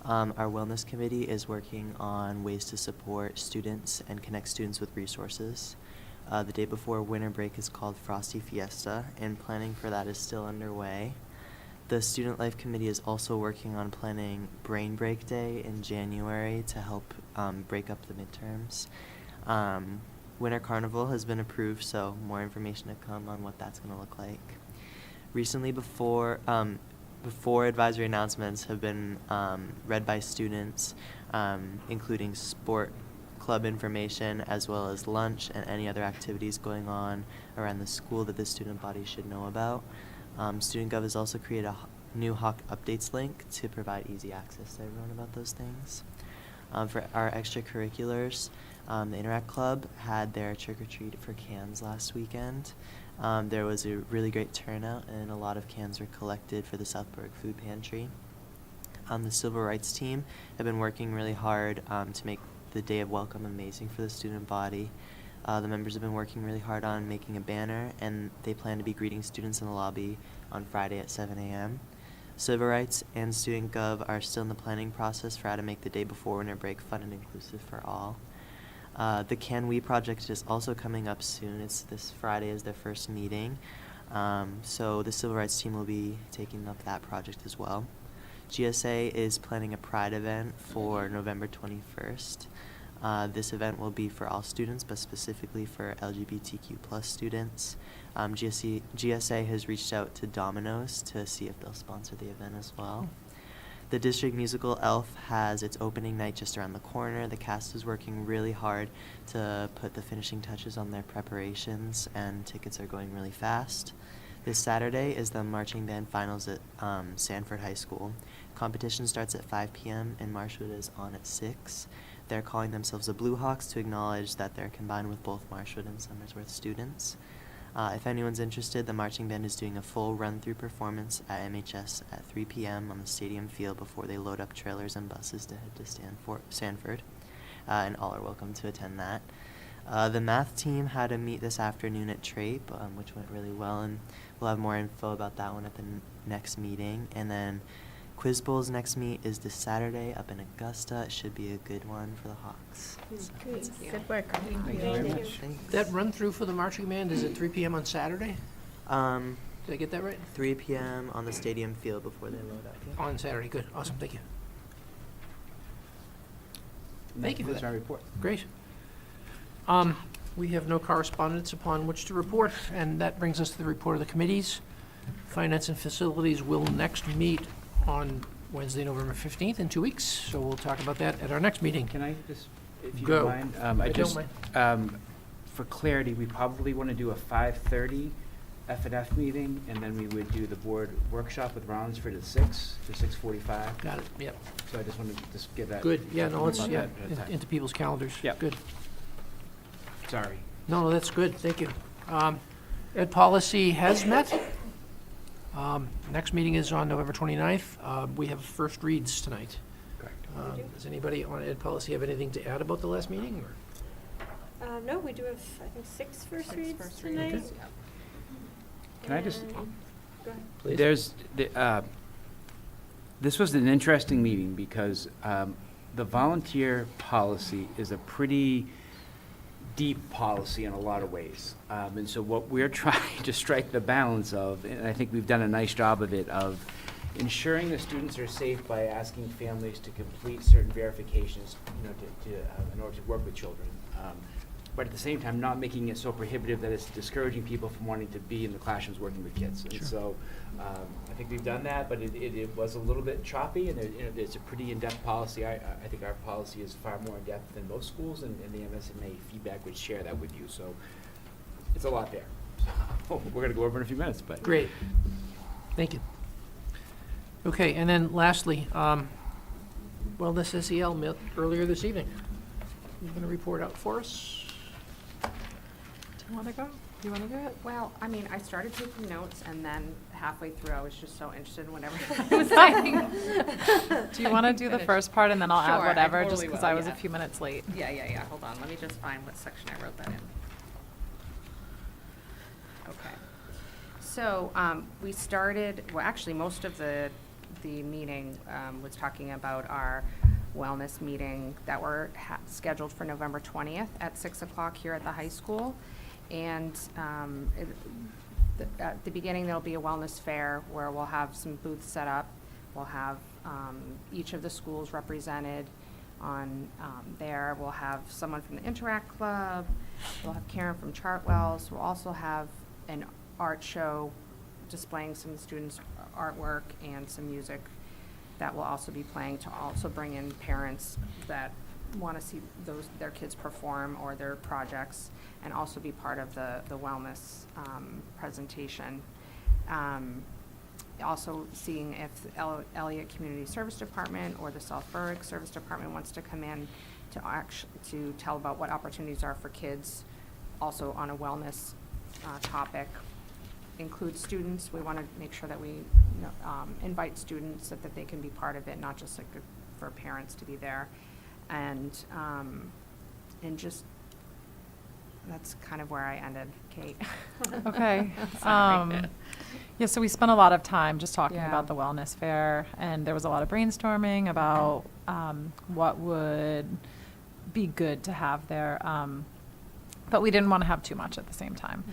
our wellness committee is working on ways to support students and connect students with resources. The day before winter break is called Frosty Fiesta, and planning for that is still underway. The Student Life Committee is also working on planning Brain Break Day in January to help break up the midterms. Winter Carnival has been approved, so more information to come on what that's going to look like. Recently, before advisory announcements have been read by students, including sport club information, as well as lunch and any other activities going on around the school that the student body should know about. Student Gov has also created a new Hawk Updates link to provide easy access to everyone about those things. For our extracurriculars, the Interact Club had their trick-or-treat for cans last weekend. There was a really great turnout, and a lot of cans were collected for the Southburg Food Pantry. The Civil Rights team have been working really hard to make the Day of Welcome amazing for the student body. The members have been working really hard on making a banner, and they plan to be greeting students in the lobby on Friday at 7 a.m. Civil Rights and Student Gov are still in the planning process for how to make the day before winter break fun and inclusive for all. The Can We project is also coming up soon. It's this Friday is their first meeting. So the Civil Rights team will be taking up that project as well. GSA is planning a Pride event for November 21st. This event will be for all students, but specifically for LGBTQ+ students. GSA has reached out to Domino's to see if they'll sponsor the event as well. The district musical Elf has its opening night just around the corner. The cast is working really hard to put the finishing touches on their preparations, and tickets are going really fast. This Saturday is the marching band finals at Sanford High School. Competition starts at 5 p.m. and Marshwood is on at 6. They're calling themselves the Blue Hawks to acknowledge that they're combined with both Marshwood and Somersworth students. If anyone's interested, the marching band is doing a full run-through performance at MHS at 3 p.m. on the stadium field before they load up trailers and buses to head to Sanford, and all are welcome to attend that. The math team had a meet this afternoon at Trape, which went really well, and we'll have more info about that one at the next meeting. And then Quiz Bowl's next meet is this Saturday up in Augusta. It should be a good one for the Hawks. So that's it. Good work. Thank you very much. Thanks. That run-through for the marching band is at 3 p.m. on Saturday? Did I get that right? 3 p.m. on the stadium field before they load up. Yeah. On Saturday, good, awesome, thank you. Thank you for That's that. our report. Great. We have no correspondence upon which to report, and that brings us to the report of the committees. Finance and Facilities will next meet on Wednesday, November 15th, in 2 weeks, so we'll talk about that at our next meeting. Can I just, if you Go. don't mind? I don't mind. For clarity, we probably want to do a 5:30 F&F meeting, and then we would do the board workshop with Rollinsford at 6 to 6:45. Got it, yep, So I just wanted to just give that. good, yeah, no, let's, about yeah, that at a time. into people's calendars. Yep. Good. Sorry. No, that's good, thank you. Ed Policy has met. Next meeting is on November 29th. We have first reads tonight. Correct. Does anybody on Ed Policy have anything to add about the last meeting? Or? No, we do have, I think, 6 first Six reads first tonight. reads, yeah. Can I just- And- Go ahead. Please. This was an interesting meeting because the volunteer policy is a pretty deep policy in a lot of ways. And so what we're trying to strike the balance of, and I think we've done a nice job of it, of ensuring the students are safe by asking families to complete certain verifications, in order to work with children. But at the same time, not making it so prohibitive that it's discouraging people from wanting to be in the classrooms working with kids. And so I think we've done that, but it was a little bit choppy, and it's a pretty in-depth policy. I think our policy is far more in-depth than most schools, and the MSMA feedback would share that with you. So it's a lot there. So we're going to go over in a few minutes. But Great. Thank you. Okay, and then lastly, Wellness SEL met earlier this evening. You going to report out for us? Do you want to go? Do you want to do it? Well, I mean, I started taking notes, and then halfway through, I was just so interested in whatever I was saying. Do you want to do the first part and then I'll Sure, add I whatever, just totally because will, I was a yeah. few minutes late? Yeah. Hold on. Let me just find what section I wrote that in. Okay. So we started, well, actually, most of the meeting was talking about our wellness meeting that we're scheduled for November 20th at 6 o'clock here at the high school. And at the beginning, there'll be a wellness fair where we'll have some booths set up. We'll have each of the schools represented on there. We'll have someone from the Interact Club. We'll have Karen from Chartwells. We'll also have an art show displaying some students' artwork and some music that will also be playing to also bring in parents that want to see their kids perform or their projects, and also be part of the wellness presentation. Also seeing if the Elliott Community Service Department or the South Berwick Service Department wants to come in to tell about what opportunities are for kids, also on a wellness topic. Include students. We want to make sure that we invite students so that they can be part of it, not just like for parents to be there. And just, that's kind of where I ended, Kate. Okay. Sorry. Yeah, so we spent a lot of time just talking Yeah. about the wellness fair, and there was a lot of brainstorming about what would be good to have there. But we didn't want to have too much at the same time.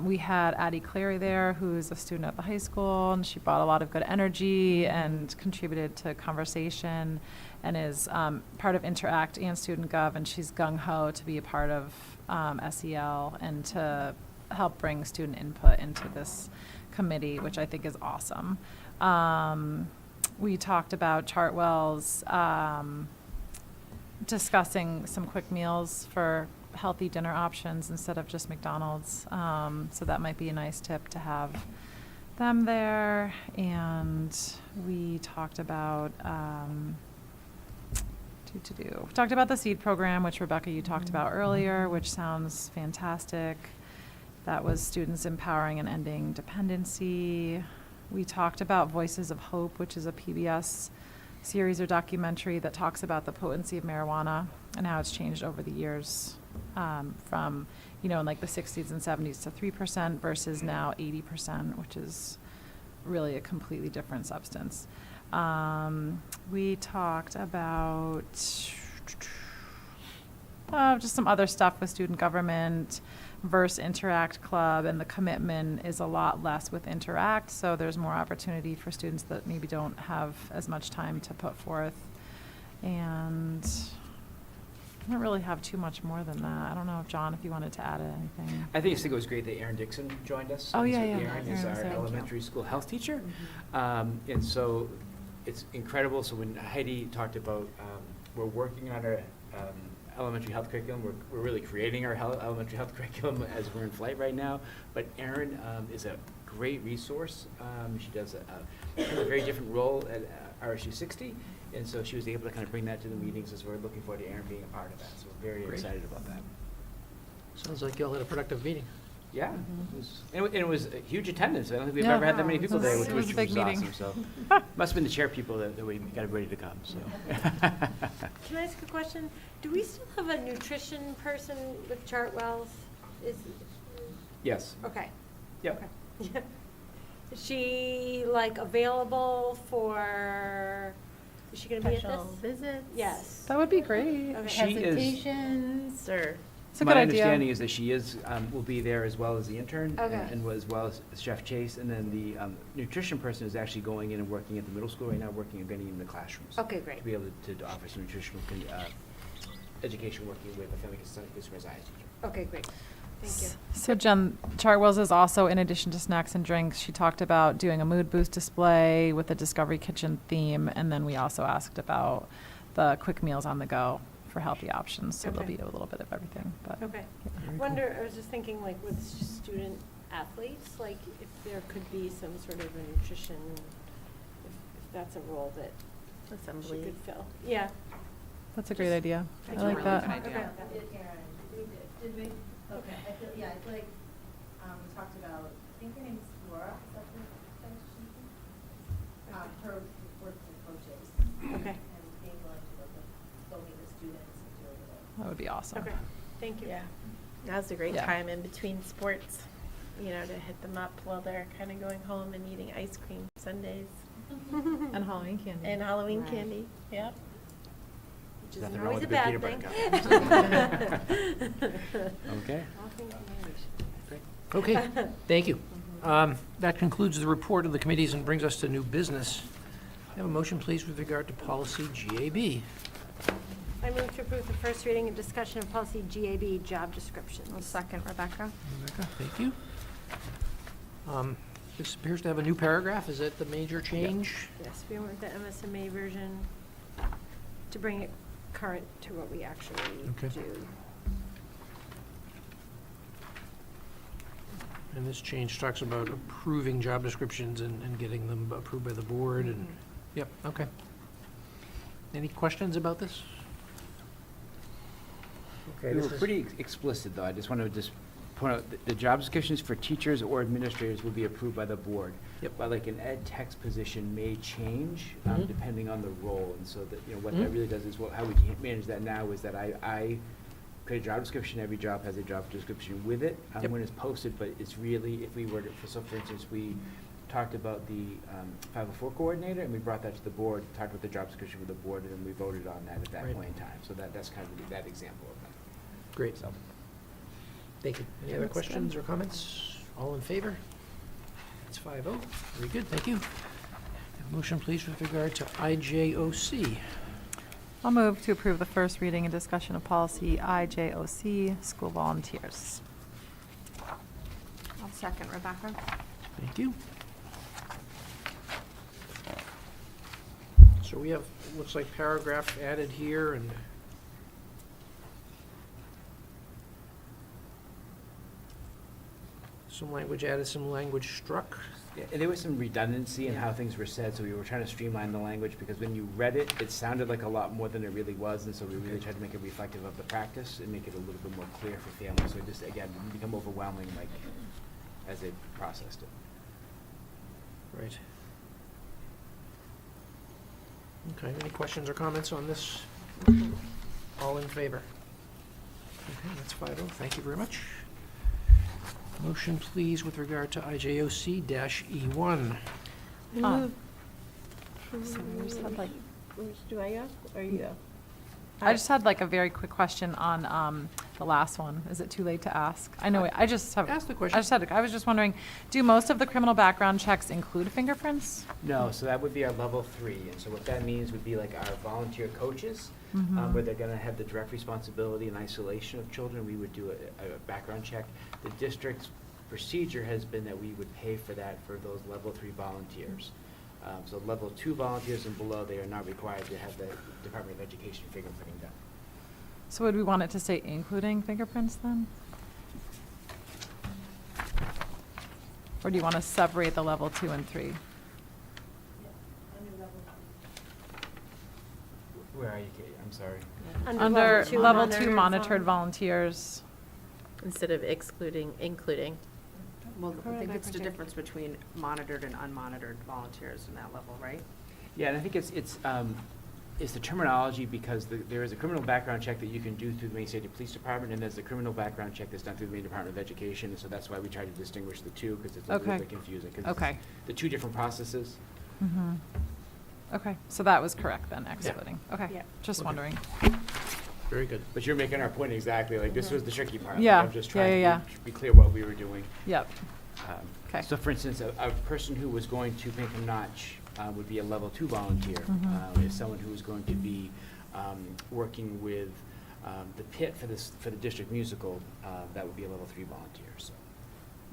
We had Addie Clary there, who's a student at the high school, and she brought a lot of good energy and contributed to conversation, and is part of Interact and Student Gov, and she's gung-ho to be a part of SEL and to help bring student input into this committee, which I think is awesome. We talked about Chartwell's discussing some quick meals for healthy dinner options instead of just McDonald's. So that might be a nice tip to have them there. And we talked about we talked about the SEED program, which Rebecca, you talked about earlier, which sounds fantastic. That was students empowering and ending dependency. We talked about Voices of Hope, which is a PBS series or documentary that talks about the potency of marijuana and how it's changed over the years, from, in like the 60s and 70s to 3% versus now 80%, which is really a completely different substance. We talked about just some other stuff with student government versus Interact Club, and the commitment is a lot less with Interact, so there's more opportunity for students that maybe don't have as much time to put forth. And I don't really have too much more than that. I don't know, John, if you wanted to add anything. I think it was great that Erin Dixon joined us. Oh, And yeah, so yeah. Erin is Erin was our there. elementary school health teacher. And so it's incredible. So when Heidi talked about, we're working on our elementary health curriculum, we're really creating our elementary health curriculum as we're in flight right now. But Erin is a great resource. She does a very different role at RSU 60. And so she was able to kind of bring that to the meetings, as we're looking forward to Erin being a part of that. So we're very Great. excited about that. Sounds like y'all had a productive meeting. Yeah, it was a huge attendance. I don't think we've Yeah. ever had that many It people was- there, it which was was a big meeting. awesome, so. Must have been the chair people that we got everybody to come, so. Can I ask a question? Do we still have a nutrition person with Chartwell's? Is, Yes, okay. yep. Okay. Is she like available for, is she gonna be at Special this? visits? Yes. That would be great. Okay. She is- Hesitations, or? It's a My good understanding idea. is that she will be there as well as the intern. Okay. And as well as Chef Chase, and then the nutrition person is actually going in and working at the middle school right now, working and getting in the classrooms. Okay, great. To be able to offer some nutritional education, working with a family consumer science teacher. Okay, great. Thank you. So Jen, Chartwell's is also, in addition to snacks and drinks, she talked about doing a mood boost display with a Discovery Kitchen theme, and then we also asked about the quick meals on the go for healthy options, so there'll Okay. be a little bit of everything, but. Okay. Wonder, I was just thinking like with student athletes, like if there could be some sort of a nutrition, if that's a role that she Assembly. could fill. Yeah. That's a great idea. I That's a like really that. good idea. Did we, okay, I feel, yeah, I feel like, we talked about, I think her name's Laura, is that her works with coaches. Okay. And being willing to go meet with students and do it. That would be awesome. Okay. Thank you. Yeah, now's a great Yeah. time in between sports, you know, to hit them up while they're kind of going home and eating ice cream Sundays And Halloween candy. and Halloween Right. candy. Yep. Which isn't Nothing wrong always a with a good bad peanut thing. Okay. All things managed. Okay, thank you. That concludes the report of the committees and brings us to new business. Have a motion, please, with regard to policy GAB. I move to approve the first reading and discussion of policy GAB, job descriptions. One second, Rebecca. Rebecca, thank you. This appears to have a new paragraph. Is that the major change? Yes, we went with the MSMA version to bring it current to what we actually Okay. do. And this change talks about approving job descriptions and getting them approved by the board and, yep, okay. Any questions about this? Okay, We this were is- pretty explicit, though. I just want to point out, the job descriptions for teachers or administrators will be approved by the board. Yep. But like an ed tech's position may change, Mhm. depending on the role. And so that, what Mhm. that really does is, how we manage that now is that I create a job description. Every job has a job description with it Yep. when it's posted, but it's really, if we were to, so for instance, we talked about the 504 coordinator, and we brought that to the board, talked about the job description with the board, and then we voted on that at that Right. point in time. So that's kind of that example of that. Great, So. thank you. Any other Looks good. questions or comments? All in favor? It's 5-0. Very good, thank you. Have a motion, please, with regard to IJOC. I'll move to approve the first reading and discussion of policy IJOC, school volunteers. I'll second, Rebecca. Thank you. So we have, looks like paragraph added here and some language added, some language struck. Yeah, and there was some redundancy in how things were said, so we were trying to streamline the language, because when you read it, it sounded like a lot more than it really was, and so we really tried to make it reflective of the practice and make it a little bit more clear for families, so it just, again, didn't become overwhelming, like, as they processed it. Right. Okay, any questions or comments on this? All in favor? Okay, that's 5-0, thank you very much. Motion, please, with regard to IJOC-E1. Um, So we just had like, Do I go, or you go? I just had like a very quick question on the last one. Is it too late to ask? I know, I just have. Ask the question. I was just wondering, do most of the criminal background checks include fingerprints? No, so that would be our level 3, and so what that means would be like our volunteer coaches, Mhm. where they're gonna have the direct responsibility and isolation of children, we would do a background check. The district's procedure has been that we would pay for that for those level 3 volunteers. So level 2 volunteers and below, they are not required to have the Department of Education fingerprinting done. So would we want it to say including fingerprints then? Or do you want to separate the level 2 and 3? Where are you, Kate? I'm sorry. Under level 2 monitored monitored volunteers, instead of excluding, including. Well, I Criminal think it's the background check. difference between monitored and unmonitored volunteers in that level, right? Yeah, and I think it's the terminology because there is a criminal background check that you can do through the Maine State Police Department, and there's a criminal background check that's done through the Maine Department of Education, and so that's why we try to distinguish the two, because it's a little Okay. bit confusing. 'Cause Okay. it's the two different processes. Mm-hmm. Okay, so that was correct then, excluding. Okay, Yeah. just Okay. wondering. Very good. But you're making our point exactly, like, this was the tricky part. Like, Yeah, I'm just yeah, trying yeah, to be clear what we were doing. Yep, Okay. So for instance, a person who was going to Pinkham Notch would be a level 2 volunteer. Mhm. If someone who was going to be working with the pit for the district musical, that would be a level 3 volunteer, so.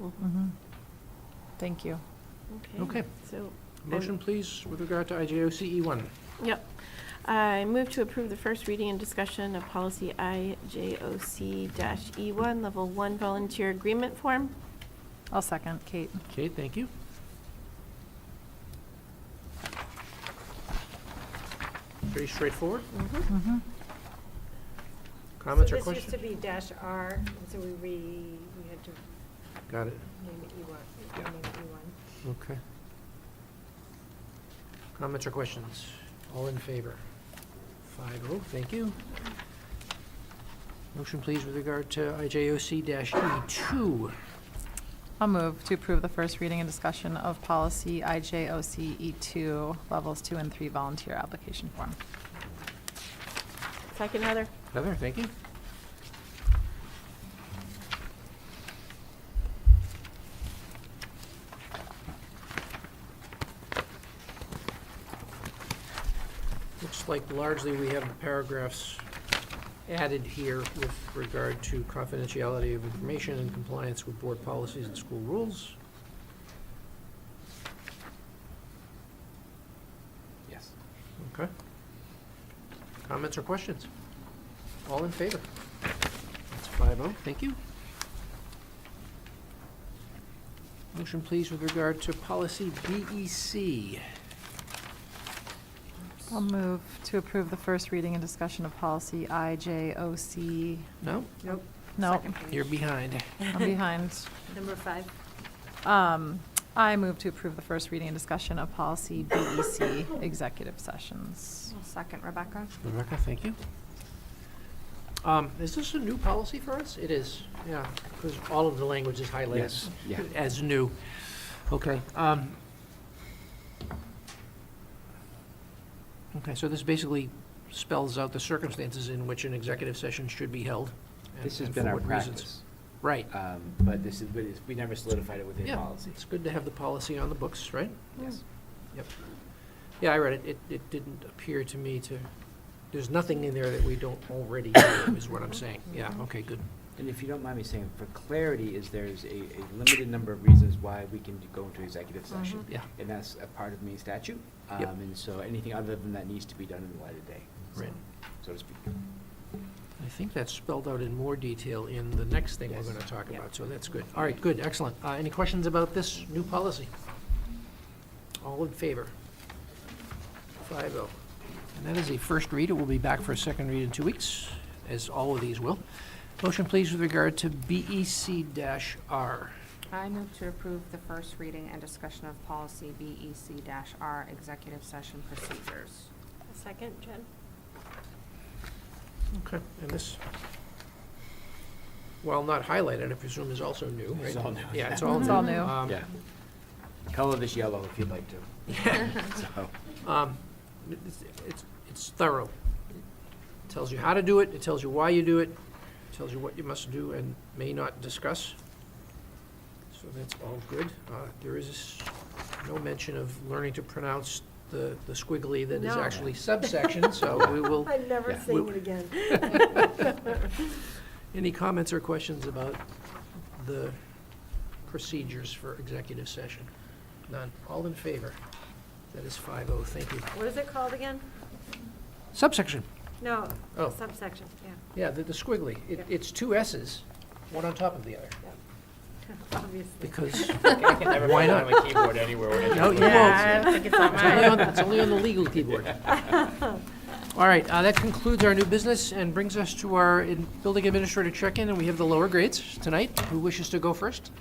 Mm-hmm. Thank you. Okay. So, Motion, please, with regard to IJOC E1. yep. I move to approve the first reading and discussion of policy IJOC-E1, level 1 volunteer agreement form. I'll second, Kate. Okay, thank you. Pretty straightforward. Mm-hmm. Comments or So this used questions? to be dash R, and so we had to Got it. name it E1. Yeah. Name it E1. Okay. Comments or questions? All in favor? 5-0, thank you. Motion, please, with regard to IJOC-E2. I'll move to approve the first reading and discussion of policy IJOC-E2, levels 2 and 3 volunteer application form. Second, Heather. Heather, thank you. Looks like largely we have the paragraphs added here with regard to confidentiality of information and compliance with board policies and school rules. Yes. Okay. Comments or questions? All in favor? That's 5-0, thank you. Motion, please, with regard to policy BEC. I'll move to approve the first reading and discussion of policy IJOC. No, Nope. No, Second page. you're behind. I'm behind. Number 5. I move to approve the first reading and discussion of policy BEC, executive sessions. I'll second, Rebecca. Rebecca, thank you. Is this a new policy for us? It is, yeah, because all of the language is highlighted Yes, yeah. as new. Okay. Okay, so this basically spells out the circumstances in which an executive session should be held. and- This has and been for our what reasons. practice. Right. But we never solidified it within Yeah, policy. it's good to have the policy on the books, right? Yes. Yep. Yeah, I read it. It didn't appear to me to, there's nothing in there that we don't already do, is what I'm saying. Yeah, okay, good. And if you don't mind me saying, for clarity, there's a limited number of reasons why we can go into executive session. Yeah. And that's a part of Maine statute. Yep. And so anything other than that needs to be done in the light of day. so- Right. So to speak. I think that's spelled out in more detail in the next thing we're Yes. going to talk Yeah. about, so that's good. All right, good, excellent. Any questions about this new policy? All in favor? 5-0. And that is a first read. It will be back for a second read in 2 weeks, as all of these will. Motion, please, with regard to BEC-R. I move to approve the first reading and discussion of policy BEC-R, executive session procedures. Second, Jen? Okay, and this, while not highlighted, I presume is also new, right? It's all new, Yeah, it's yeah. all new. It's all new. Yeah. Color this yellow if you'd like to. So, It's thorough. It tells you how to do it, it tells you why you do it, it tells you what you must do and may not discuss. So that's all good. There is no mention of learning to pronounce the squiggly that is No. actually subsection, so we will. I'm never Yeah. saying it again. Any comments or questions about the procedures for executive session? None. All in favor? That is 5-0, thank you. What is it called again? Subsection. No, Oh. subsection, yeah. Yeah, the squiggly. Yeah. It's 2 S's, one on top of the other, Obviously. because, I can never Why find it not? on my keyboard anywhere when I No, do you it. won't. I don't think it's on it's only on the legal keyboard. All right, that concludes our new business and brings us to our building administrator check-in, and we have the lower grades tonight. Who wishes to go first?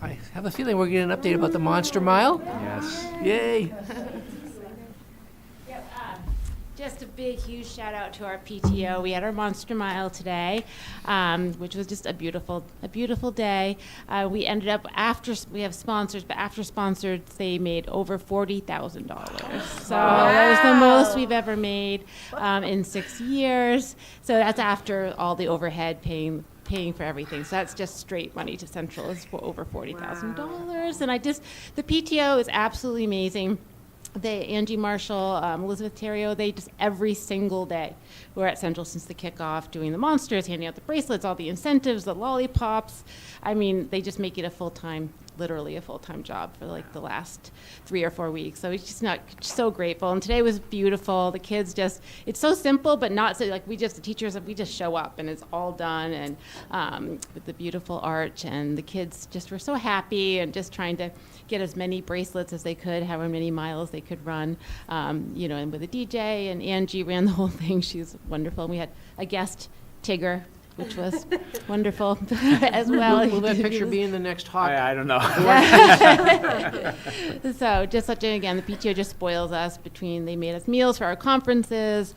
I have a feeling we're getting an update about the Monster Mile. Yes. Yay! Just a big, huge shout out to our PTO. We had our Monster Mile today, which was just a beautiful day. We ended up we have sponsors, but after sponsors, they made over $40,000. So that was the most we've ever made in 6 years. So that's after all the overhead paying for everything. So that's just straight money to Central is for over $40,000. And the PTO is absolutely amazing. Angie Marshall, Elizabeth Terrio, they just every single day we're at Central since the kickoff doing the monsters, handing out the bracelets, all the incentives, the lollipops. I mean, they just make it literally a full-time job for like the last 3 or 4 weeks. So it's just so grateful. And today was beautiful. The kids it's so simple, but not so like the teachers, we just show up and it's all done and with the beautiful art, and the kids just were so happy and just trying to get as many bracelets as they could, however many miles they could run, and with a DJ, and Angie ran the whole thing. She's wonderful. And we had a guest, Tigger, which was wonderful as well. Will that picture be in the next Hawk? I don't know. So again, the PTO just spoils us they made us meals for our conferences.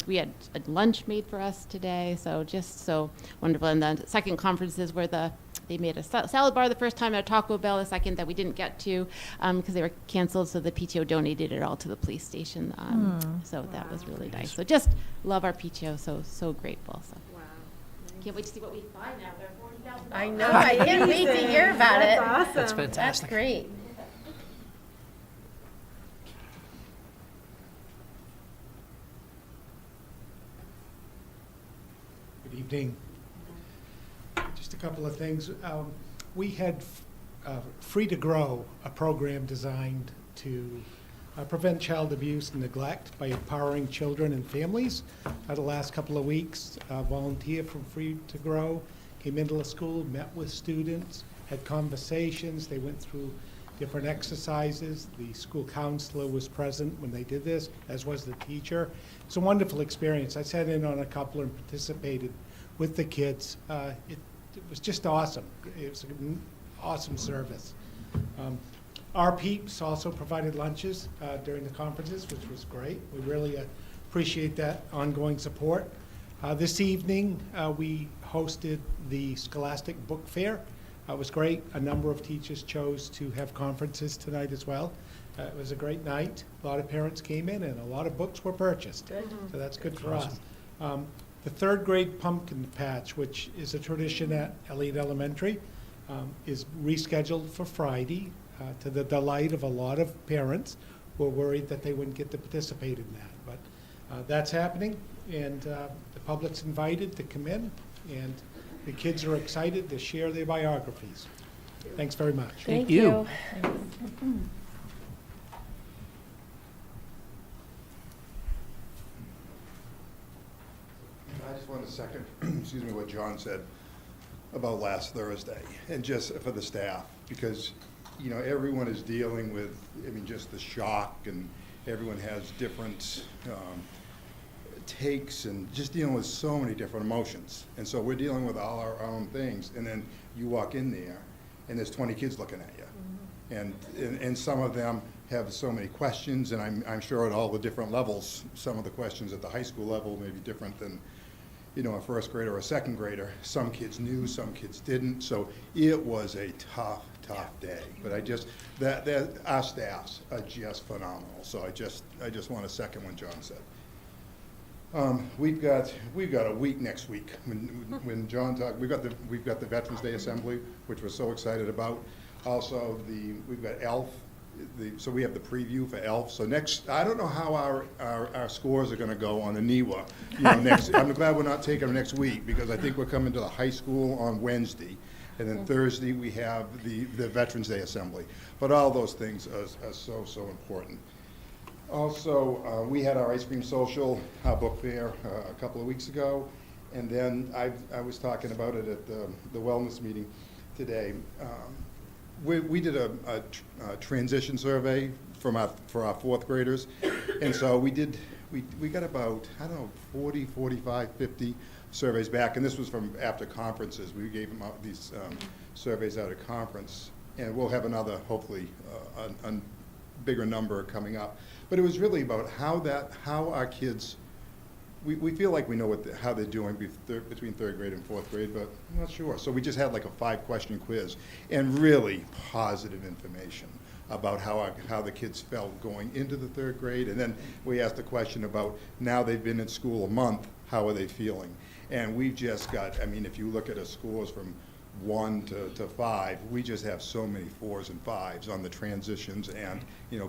We had a lunch made for us today. So just so wonderful. And the second conferences were they made a salad bar the first time at Taco Bell, the second that we didn't get to because they were canceled. So the PTO donated it all to the police station. So that was really nice. So just love our PTO. So grateful. So. Can't wait to see what we find now. They're $40,000. I know, I can't wait to hear about it. That's awesome. That's fantastic. That's great. Good evening. Just a couple of things. We had Free to Grow, a program designed to prevent child abuse and neglect by empowering children and families. The last couple of weeks, a volunteer from Free to Grow came into the school, met with students, had conversations. They went through different exercises. The school counselor was present when they did this, as was the teacher. It's a wonderful experience. I sat in on a couple and participated with the kids. It was just awesome. It was an awesome service. Our peeps also provided lunches during the conferences, which was great. We really appreciate that ongoing support. This evening, we hosted the Scholastic Book Fair. It was great. A number of teachers chose to have conferences tonight as well. It was a great night. A lot of parents came in and a lot of books were purchased. So that's good for us. The third grade pumpkin patch, which is a tradition at Elliott Elementary, is rescheduled for Friday to the delight of a lot of parents who are worried that they wouldn't get to participate in that. But that's happening, and the public's invited to come in, and the kids are excited to share their biographies. Thanks very much. Thank you. I just want to second, excuse me, what John said about last Thursday, and just for the staff, because, you know, everyone is dealing with, I mean, just the shock, and everyone has different takes, and just dealing with so many different emotions. And so we're dealing with all our own things, and then you walk in there, and there's 20 kids looking at you. And some of them have so many questions, and I'm sure at all the different levels, some of the questions at the high school level may be different than, you know, a first grader or a second grader. Some kids knew, some kids didn't. So it was a tough day. But our staffs are just phenomenal. So I just want to second what John said. We've got a week next week. When John talked, we've got the Veterans Day Assembly, which we're so excited about. Also, we've got ELF. So we have the preview for ELF. So next, I don't know how our scores are going to go on the NEWA. You know, next, I'm glad we're not taking them next week, because I think we're coming to the high school on Wednesday, and then Thursday we have the Veterans Day Assembly. But all those things are so important. Also, we had our ice cream social book fair a couple of weeks ago, and then I was talking about it at the wellness meeting today. we did a transition survey for our fourth graders. And so we got about, I don't know, 40, 45, 50 surveys back. And this was from after conferences. We gave them out these surveys at a conference. And we'll have another, hopefully, a bigger number coming up. But it was really about how our kids, we feel like we know how they're doing between third grade and fourth grade, but I'm not sure. So we just had like a 5-question quiz and really positive information about how the kids felt going into the third grade. And then we asked a question about now they've been in school a month, how are they feeling? And we've just got, I mean, if you look at our scores from 1 to 5, we just have so many 4s and 5s on the transitions and,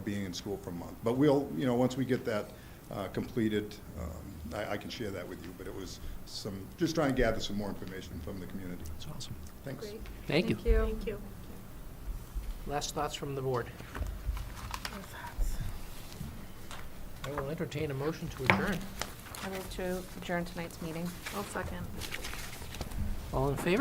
being in school for a month. But we'll, once we get that completed, I can share that with you. But it was just trying to gather some more information from the community. That's awesome. Thanks. Great. Thank you. Thank you. Last thoughts from the board? I will entertain a motion to adjourn. I move to adjourn tonight's meeting. I'll second. All in favor?